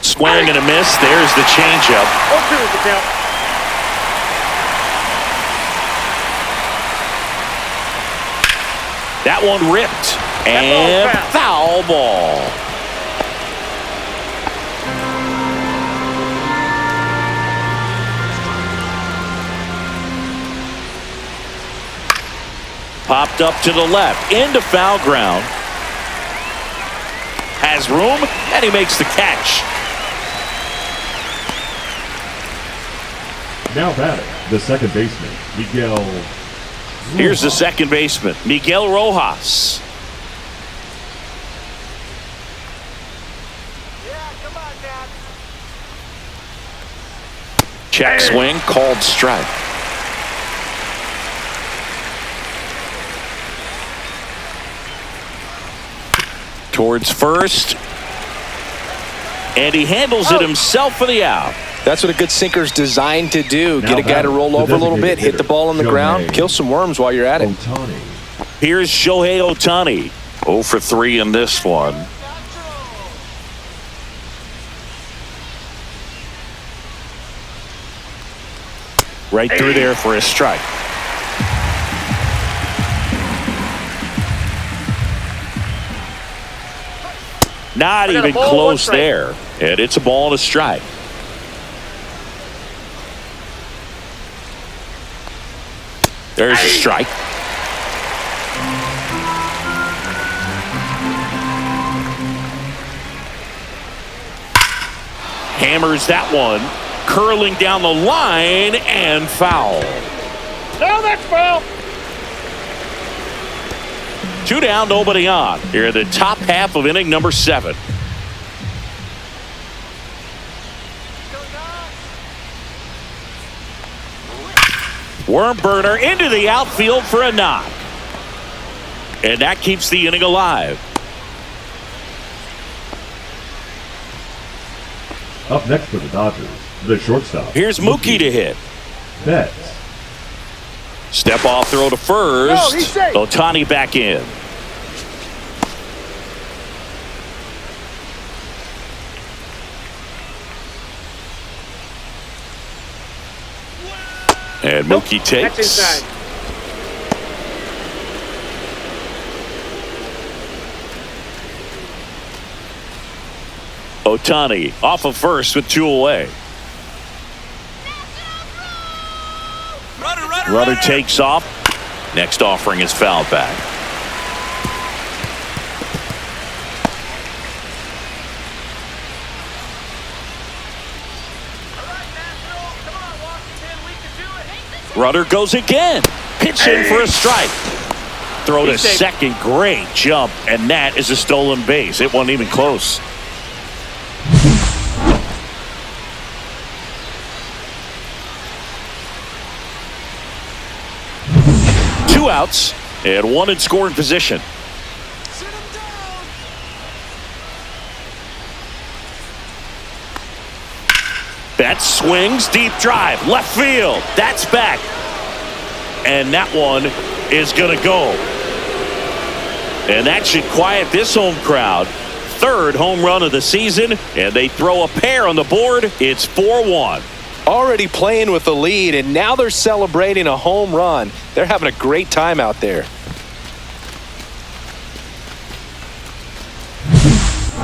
Swing and a miss. There's the changeup. That one ripped. And foul ball. Popped up to the left. Into foul ground. Has room, and he makes the catch. Now batting, the second baseman, Miguel. Here's the second baseman, Miguel Rojas. Check swing, called strike. Towards first. And he handles it himself for the out. That's what a good sinker's designed to do. Get a guy to roll over a little bit, hit the ball on the ground, kill some worms while you're at it. Here's Shohei Ohtani. 0 for 3 in this one. Right through there for a strike. Not even close there. And it's a ball and a strike. There's a strike. Hammers that one. Curling down the line and foul. No, that's foul. 2 down, nobody on. Here in the top half of inning number 7. Worm burner into the outfield for a knock. And that keeps the inning alive. Up next for the Dodgers, the shortstop. Here's Mookie to hit. Betts. Step off throw to first. No, he's safe. Ohtani back in. And Mookie takes. That's inside. Ohtani off of first with 2 away. Runner takes off. Next offering is fouled back. Runner goes again. Pitch in for a strike. Throw to second. Great jump. And that is a stolen base. It wasn't even close. Two outs and one in scoring position. That swings, deep drive, left field. That's back. And that one is going to go. And that should quiet this home crowd. Third home run of the season, and they throw a pair on the board. It's 4-1. Already playing with the lead, and now they're celebrating a home run. They're having a great time out there.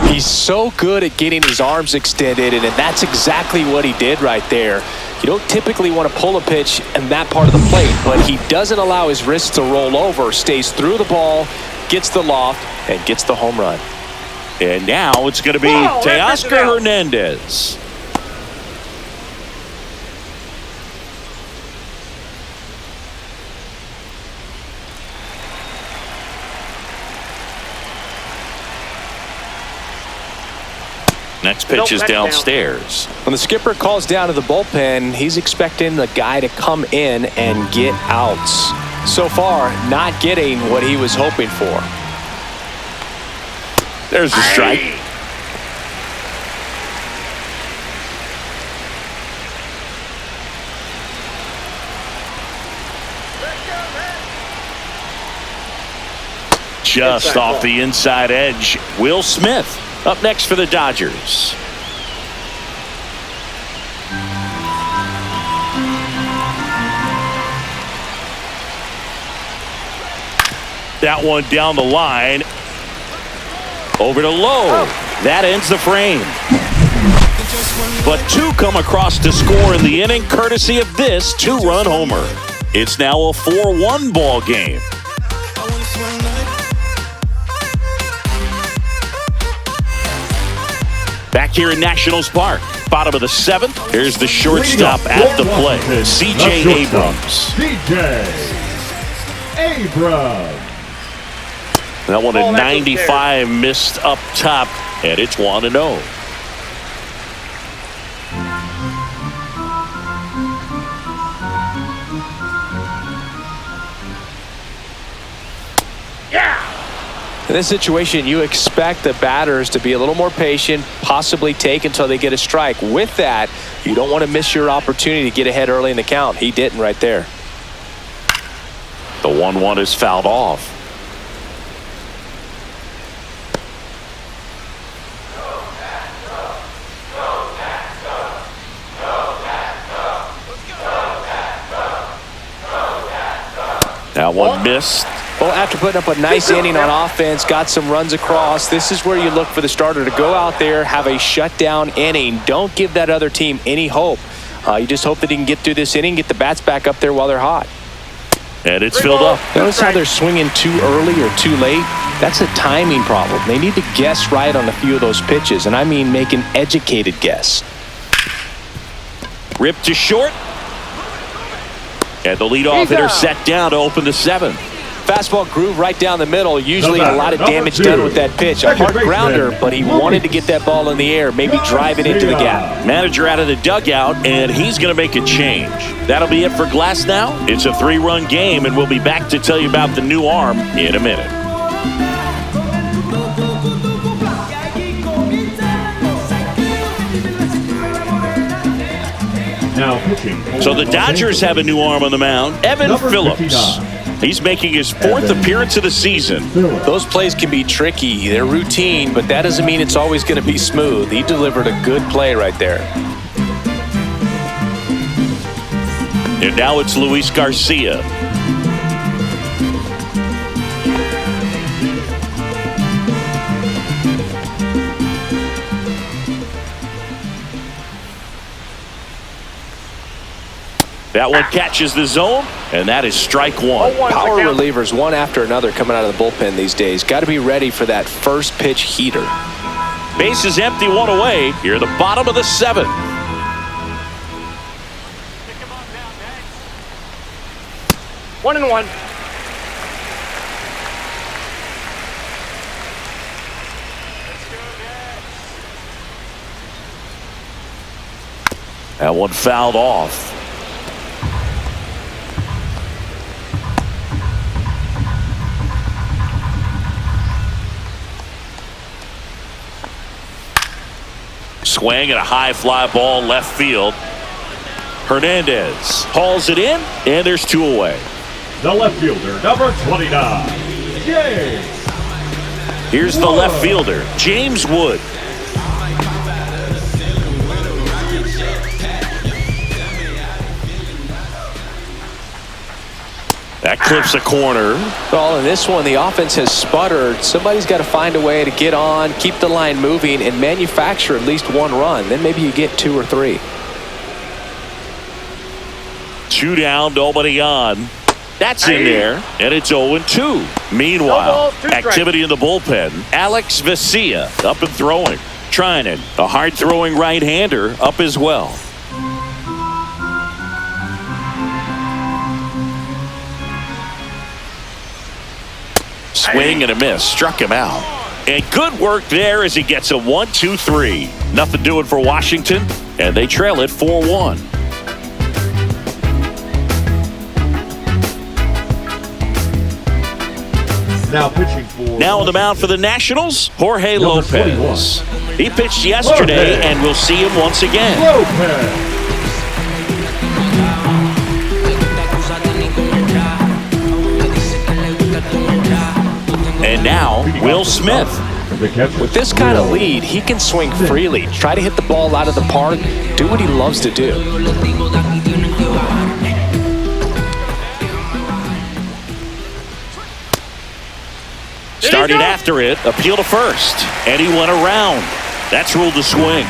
He's so good at getting his arms extended, and that's exactly what he did right there. You don't typically want to pull a pitch in that part of the plate, but he doesn't allow his wrists to roll over, stays through the ball, gets the loft, and gets the home run. And now it's going to be Teoscar Hernandez. Next pitch is downstairs. When the skipper calls down to the bullpen, he's expecting the guy to come in and get outs. So far, not getting what he was hoping for. There's the strike. Just off the inside edge. Will Smith up next for the Dodgers. That one down the line. Over to Lowe. That ends the frame. But two come across to score in the inning, courtesy of this two-run homer. It's now a 4-1 ball game. Back here in Nationals Park, bottom of the 7th. Here's the shortstop at the plate, C.J. Abrams. C.J. Abrams. That one at 95 missed up top, and it's 1-0. In this situation, you expect the batters to be a little more patient, possibly take until they get a strike. With that, you don't want to miss your opportunity to get ahead early in the count. He didn't right there. The 1-1 is fouled off. That one missed. Well, after putting up a nice inning on offense, got some runs across, this is where you look for the starter to go out there, have a shutdown inning. Don't give that other team any hope. You just hope that he can get through this inning, get the bats back up there while they're hot. And it's filled up. Notice how they're swinging too early or too late? That's a timing problem. They need to guess right on a few of those pitches, and I mean make an educated guess. Ripped to short. And the leadoff hitter set down to open the 7th. Fastball groove right down the middle. Usually a lot of damage done with that pitch. A hard grounder, but he wanted to get that ball in the air, maybe drive it into the gap. Manager out of the dugout, and he's going to make a change. That'll be it for Glass now. It's a 3-run game, and we'll be back to tell you about the new arm in a minute. Now pitching. So the Dodgers have a new arm on the mound, Evan Phillips. He's making his 4th appearance of the season. Those plays can be tricky. They're routine, but that doesn't mean it's always going to be smooth. He delivered a good play right there. And now it's Luis Garcia. That one catches the zone, and that is strike 1. Power relievers one after another coming out of the bullpen these days. Got to be ready for that first pitch heater. Base is empty, 1 away. Here at the bottom of the 7th. Pick him up now, next. 1-1. Let's go next. That one fouled off. Swing and a high fly ball left field. Hernandez hauls it in, and there's 2 away. The left fielder, number 29, James. Here's the left fielder, James Wood. That clips a corner. Well, in this one, the offense has sputtered. Somebody's got to find a way to get on, keep the line moving, and manufacture at least 1 run. Then maybe you get 2 or 3. 2 down, nobody on. That's in there, and it's 0-2. Meanwhile, activity in the bullpen. Alex Vesia up and throwing. Trinan, a hard-throwing right-hander, up as well. Swing and a miss. Struck him out. And good work there as he gets a 1-2-3. Nothing doing for Washington, and they trail it 4-1. Now pitching for. Now on the mound for the Nationals, Jorge Lopez. 21. He pitched yesterday, and we'll see him once again. Lopez. And now, Will Smith. With this kind of lead, he can swing freely. Try to hit the ball out of the park. Do what he loves to do. Started after it, appeal to first, and he went around. That's ruled a swing.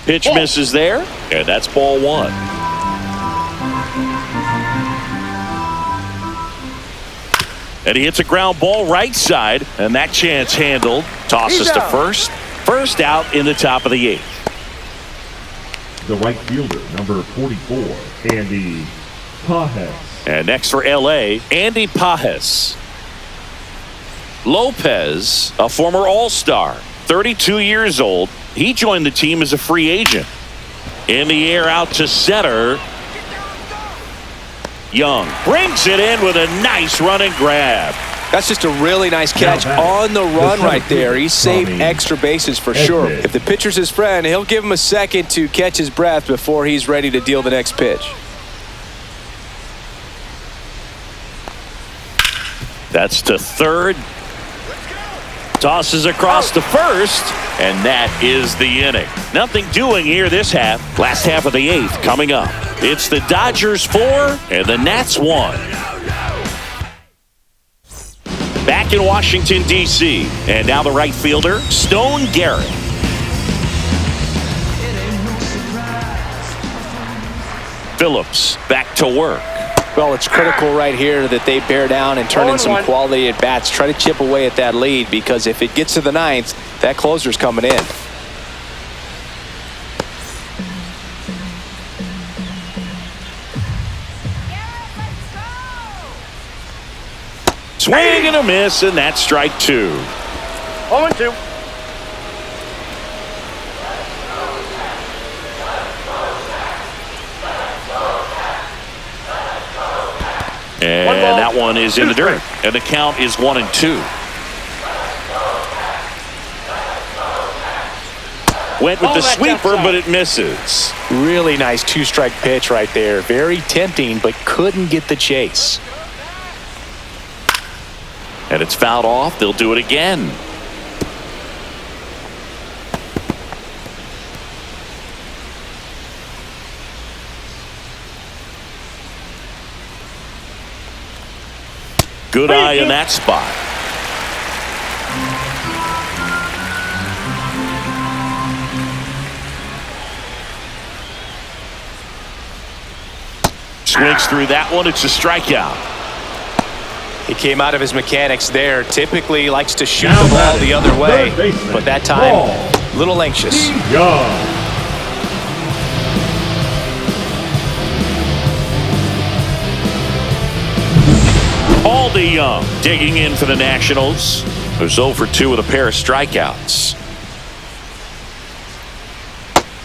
Pitch misses there, and that's ball 1. And he hits a ground ball right side, and that chance handled. Tosses to first. First out in the top of the 8th. The right fielder, number 44, Andy Pajes. And next for L.A., Andy Pajes. Lopez, a former All-Star, 32 years old. He joined the team as a free agent. In the air out to center. Young brings it in with a nice run and grab. That's just a really nice catch on the run right there. He saved extra bases for sure. If the pitcher's his friend, he'll give him a second to catch his breath before he's ready to deal the next pitch. That's to third. Tosses across to first, and that is the inning. Nothing doing here this half. Last half of the 8th coming up. It's the Dodgers 4 and the Nats 1. Back in Washington, D.C., and now the right fielder, Stone Garrett. Phillips back to work. Well, it's critical right here that they bear down and turn in some quality at bats. Try to chip away at that lead, because if it gets to the 9th, that closer's coming in. Swing and a miss, and that's strike 2. 0-2. And that one is in the dirt. And the count is 1-2. Went with the sweeper, but it misses. Really nice 2-strike pitch right there. Very tempting, but couldn't get the chase. And it's fouled off. They'll do it again. Good eye in that spot. Swings through that one. It's a strikeout. He came out of his mechanics there. Typically likes to shoot the ball the other way, but that time, a little anxious. Aldi Young digging in for the Nationals, who's 0 for 2 with a pair of strikeouts.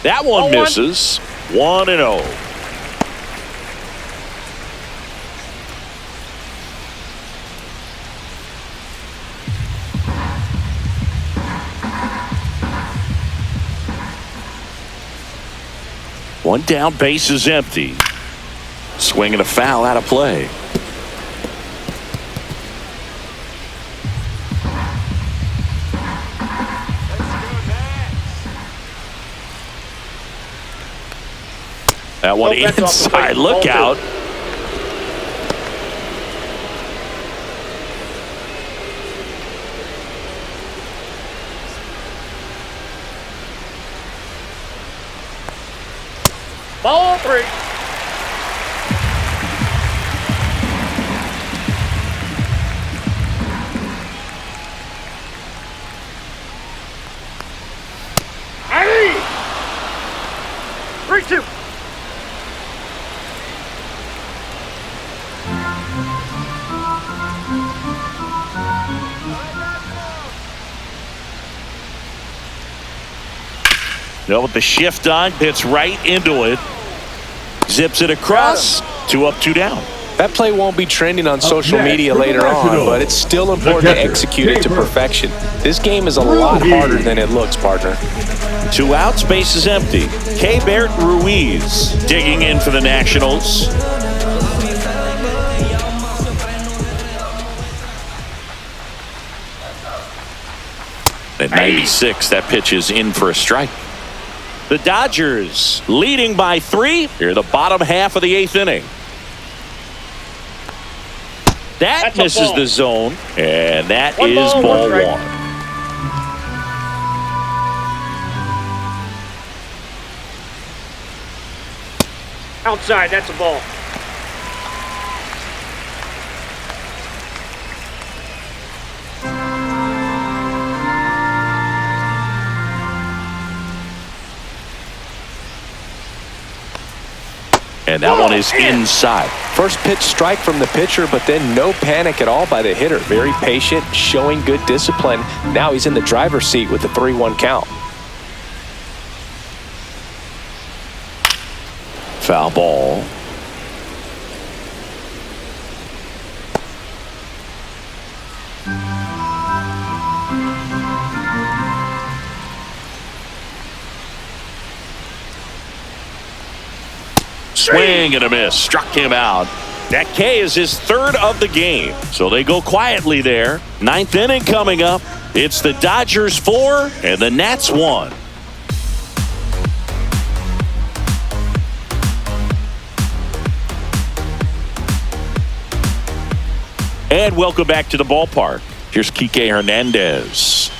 That one misses. 1-0. One down, base is empty. Swing and a foul out of play. That one inside. Look out. Ball 3. Hey! 3-2. No, with the shift on, hits right into it. Zips it across. 2 up, 2 down. That play won't be trending on social media later on, but it's still important to execute it to perfection. This game is a lot harder than it looks, partner. 2 outs, base is empty. Keibert Ruiz digging in for the Nationals. At 96, that pitch is in for a strike. The Dodgers leading by 3 here in the bottom half of the 8th inning. That misses the zone, and that is ball 1. Outside, that's a ball. And that one is inside. First pitch strike from the pitcher, but then no panic at all by the hitter. Very patient, showing good discipline. Now he's in the driver's seat with the 3-1 count. Foul ball. Swing and a miss. Struck him out. That K is his third of the game. So they go quietly there. Ninth inning coming up. It's the Dodgers 4 and the Nats 1. And welcome back to the ballpark. Here's Kike Hernandez.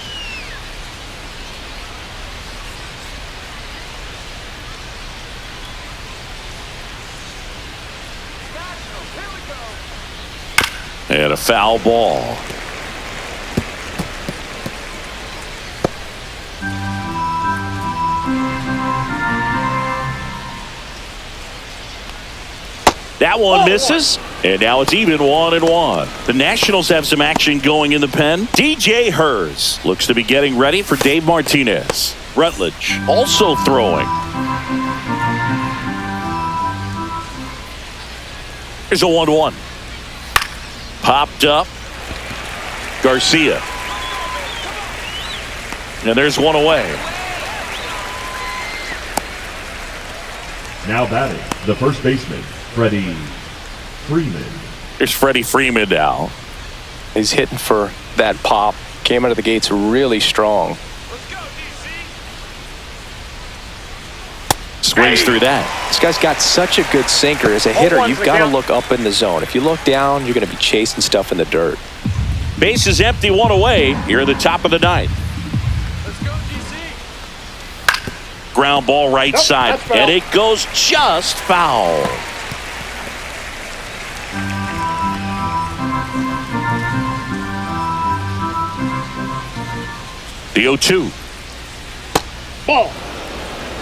And a foul ball. That one misses. And now it's even 1-1. The Nationals have some action going in the pen. DJ Hers looks to be getting ready for Dave Martinez. Rutledge also throwing. Here's a 1-1. Popped up. Garcia. And there's one away. Now batting, the first baseman, Freddie Freeman. Here's Freddie Freeman now. He's hitting for that pop. Came out of the gates really strong. Let's go, DC. Swings through that. This guy's got such a good sinker. As a hitter, you've got to look up in the zone. If you look down, you're going to be chasing stuff in the dirt. Base is empty, one away here at the top of the ninth. Let's go, DC. Ground ball right side, and it goes just foul. The 0-2. Ball.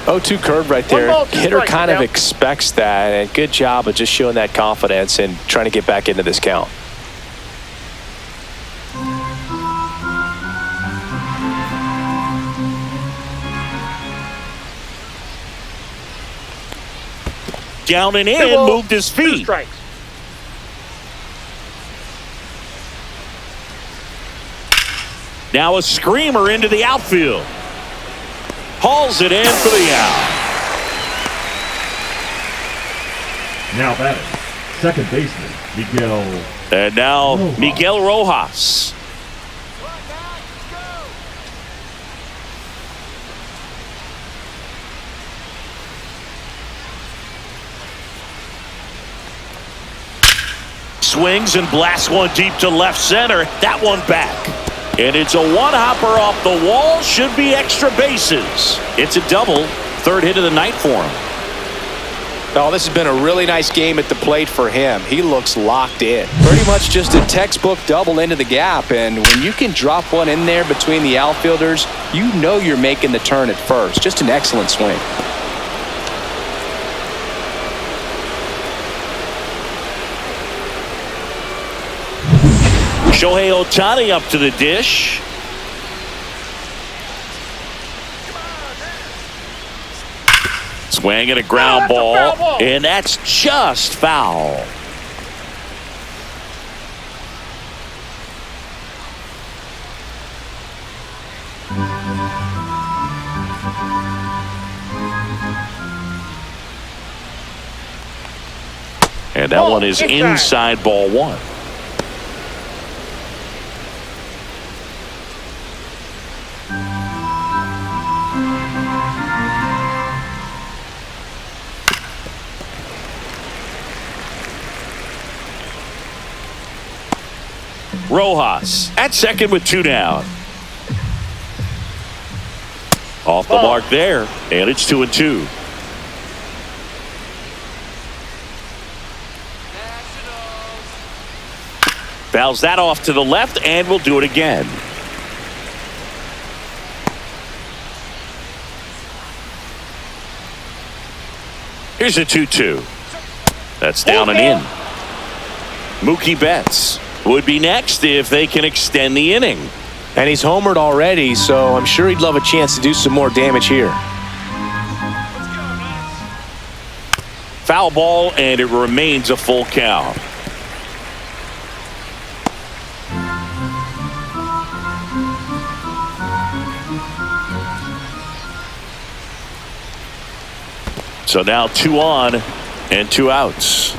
0-2 curve right there. Hitter kind of expects that, and good job of just showing that confidence and trying to get back into this count. Down and in, moved his feet. Now a screamer into the outfield. Hauls it in for the out. Now batting, second baseman, Miguel. And now Rojas. Miguel Rojas. Swings and blasts one deep to left center. That one back. And it's a one-hopper off the wall. Should be extra bases. It's a double. Third hit of the night for him. Oh, this has been a really nice game at the plate for him. He looks locked in. Pretty much just a textbook double into the gap. And when you can drop one in there between the outfielders, you know you're making the turn at first. Just an excellent swing. Shohei Ohtani up to the dish. Swing and a ground ball, and that's just foul. And that one is inside ball one. Rojas at second with two down. Off the mark there, and it's 2-2. Fouls that off to the left, and we'll do it again. Here's a 2-2. That's down and in. Mookie Betts would be next if they can extend the inning. And he's homered already, so I'm sure he'd love a chance to do some more damage here. Foul ball, and it remains a full count. So now 2 on And 2 outs.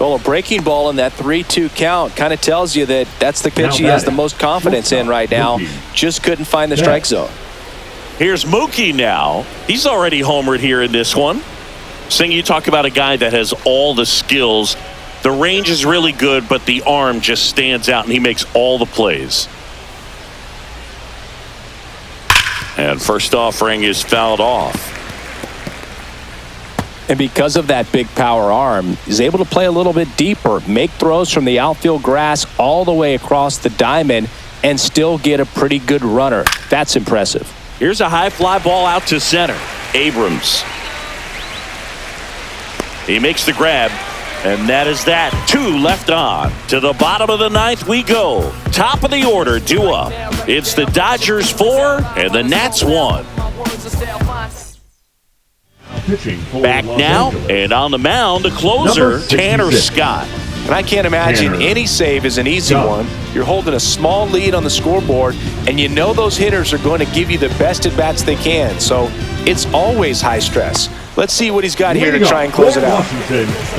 Well, a breaking ball in that 3-2 count kind of tells you that that's the pitch he has the most confidence in right now. Just couldn't find the strike zone. Here's Mookie now. He's already homered here in this one. Sing, you talk about a guy that has all the skills. The range is really good, but the arm just stands out, and he makes all the plays. And first offering is fouled off. And because of that big power arm, he's able to play a little bit deeper, make throws from the outfield grass all the way across the diamond, and still get a pretty good runner. That's impressive. Here's a high fly ball out to center. Abrams. He makes the grab, and that is that. 2 left on. To the bottom of the 9th we go. Top of the order, due up. It's the Dodgers 4 and the Nats 1. Back now, and on the mound, the closer, Tanner Scott. And I can't imagine any save is an easy one. You're holding a small lead on the scoreboard, and you know those hitters are going to give you the best at-bats they can. So it's always high stress. Let's see what he's got here to try and close it out.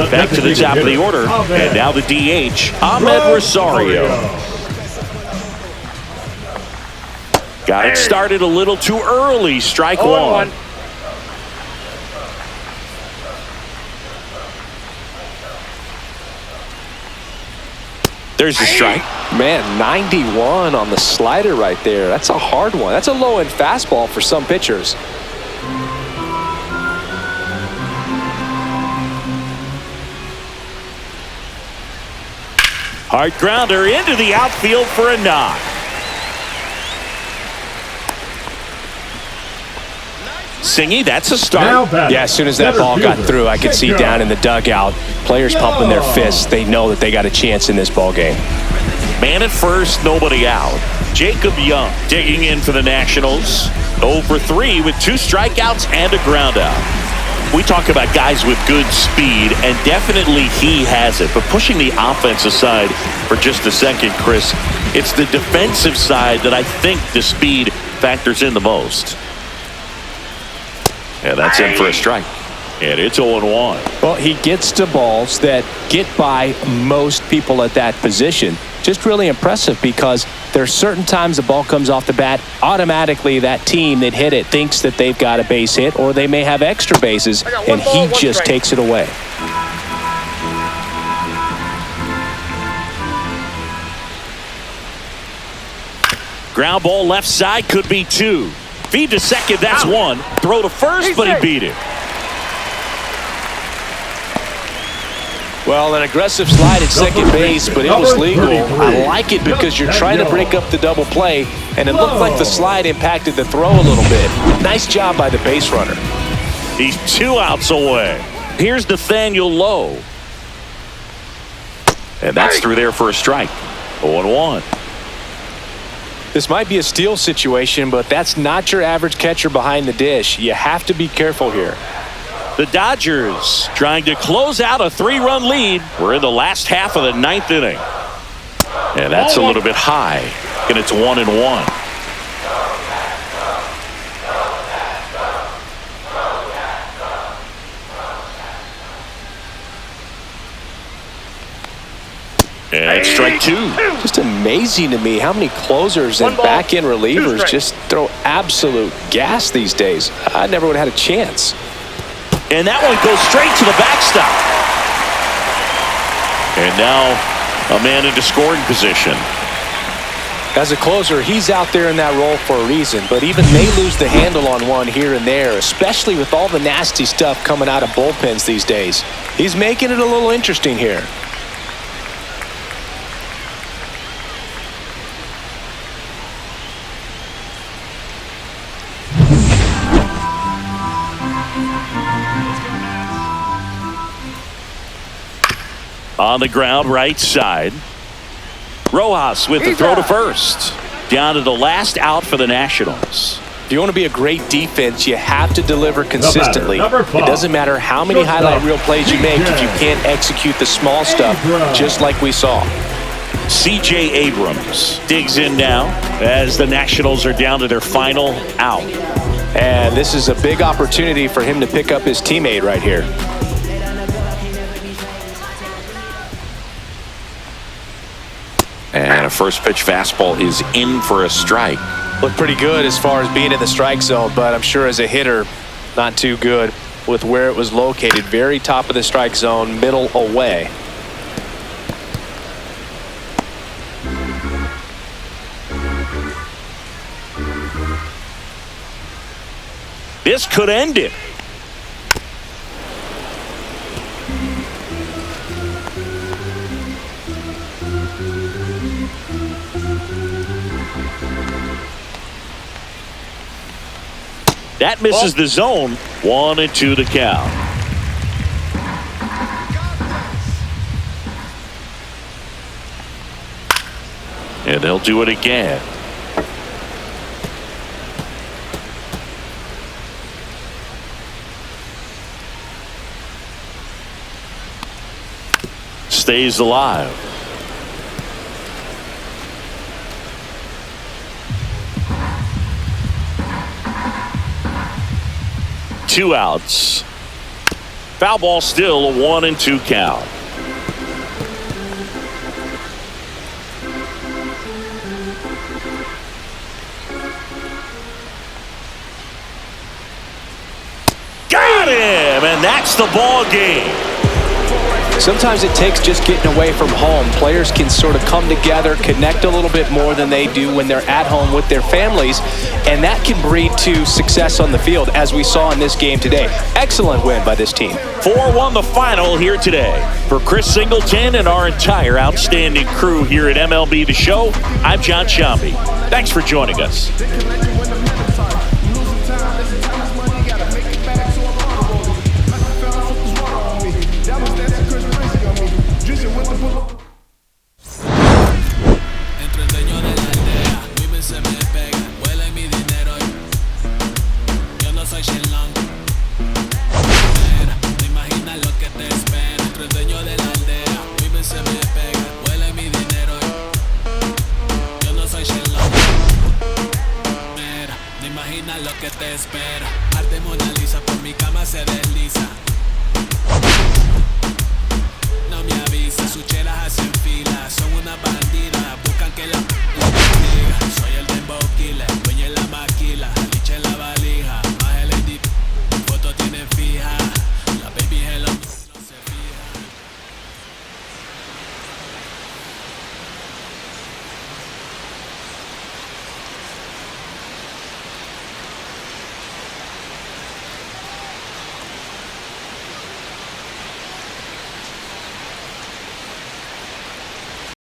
Back to the top of the order, and now the DH, Ahmed Rosario. Got it started a little too early. Strike 1. There's the strike. Man, 91 on the slider right there. That's a hard one. That's a low-end fastball for some pitchers. Hard grounder into the outfield for a knock. Singy, that's a start. Yeah, as soon as that ball got through, I could see down in the dugout, players pumping their fists. They know that they got a chance in this ball game. Man at first, nobody out. Jacob Young digging in for the Nationals. 0 for 3 with 2 strikeouts and a ground out. We talk about guys with good speed, and definitely he has it. But pushing the offense aside for just a second, Chris, it's the defensive side that I think the speed factors in the most. And that's in for a strike. And it's 0-1. Well, he gets to balls that get by most people at that position. Just really impressive because there's certain times the ball comes off the bat, automatically that team that hit it thinks that they've got a base hit, or they may have extra bases, and he just takes it away. Ground ball left side, could be 2. Feed to second, that's 1. Throw to first, but he beat it. Well, an aggressive slide at second base, but it was legal. I like it because you're trying to break up the double play, and it looked like the slide impacted the throw a little bit. Nice job by the base runner. He's 2 outs away. Here's Nathaniel Lowe. And that's through there for a strike. 0-1. This might be a steal situation, but that's not your average catcher behind the dish. You have to be careful here. The Dodgers trying to close out a 3-run lead. We're in the last half of the 9th inning. And that's a little bit high. And it's 1-1. And it's strike 2. Just amazing to me how many closers and back-end relievers just throw absolute gas these days. I never would have had a chance. And that one goes straight to the backstop. And now a man into scoring position. As a closer, he's out there in that role for a reason, but even they lose the handle on one here and there, especially with all the nasty stuff coming out of bullpens these days. He's making it a little interesting here. On the ground, right side. Rojas with the throw to first. Down to the last out for the Nationals. If you want to be a great defense, you have to deliver consistently. It doesn't matter how many highlight reel plays you make if you can't execute the small stuff, just like we saw. C.J. Abrams digs in now as the Nationals are down to their final out. And this is a big opportunity for him to pick up his teammate right here. And a first pitch fastball is in for a strike. Looked pretty good as far as being in the strike zone, but I'm sure as a hitter, not too good with where it was located. Very top of the strike zone, middle away. This could end it. That misses the zone. 1-2 to count. And they'll do it again. Stays alive. Two outs. Foul ball, still a 1-2 count. Got him, and that's the ball game. Sometimes it takes just getting away from home. Players can sort of come together, connect a little bit more than they do when they're at home with their families, and that can breed to success on the field, as we saw in this game today. Excellent win by this team. 4-1 the final here today. For Chris Singleton and our entire outstanding crew here at MLB The Show, I'm John Shambi. Thanks for joining us. Lo que te espera, arte Mona Lisa por mi cama se desliza. No me avisa, sus chelas hacen fila, son una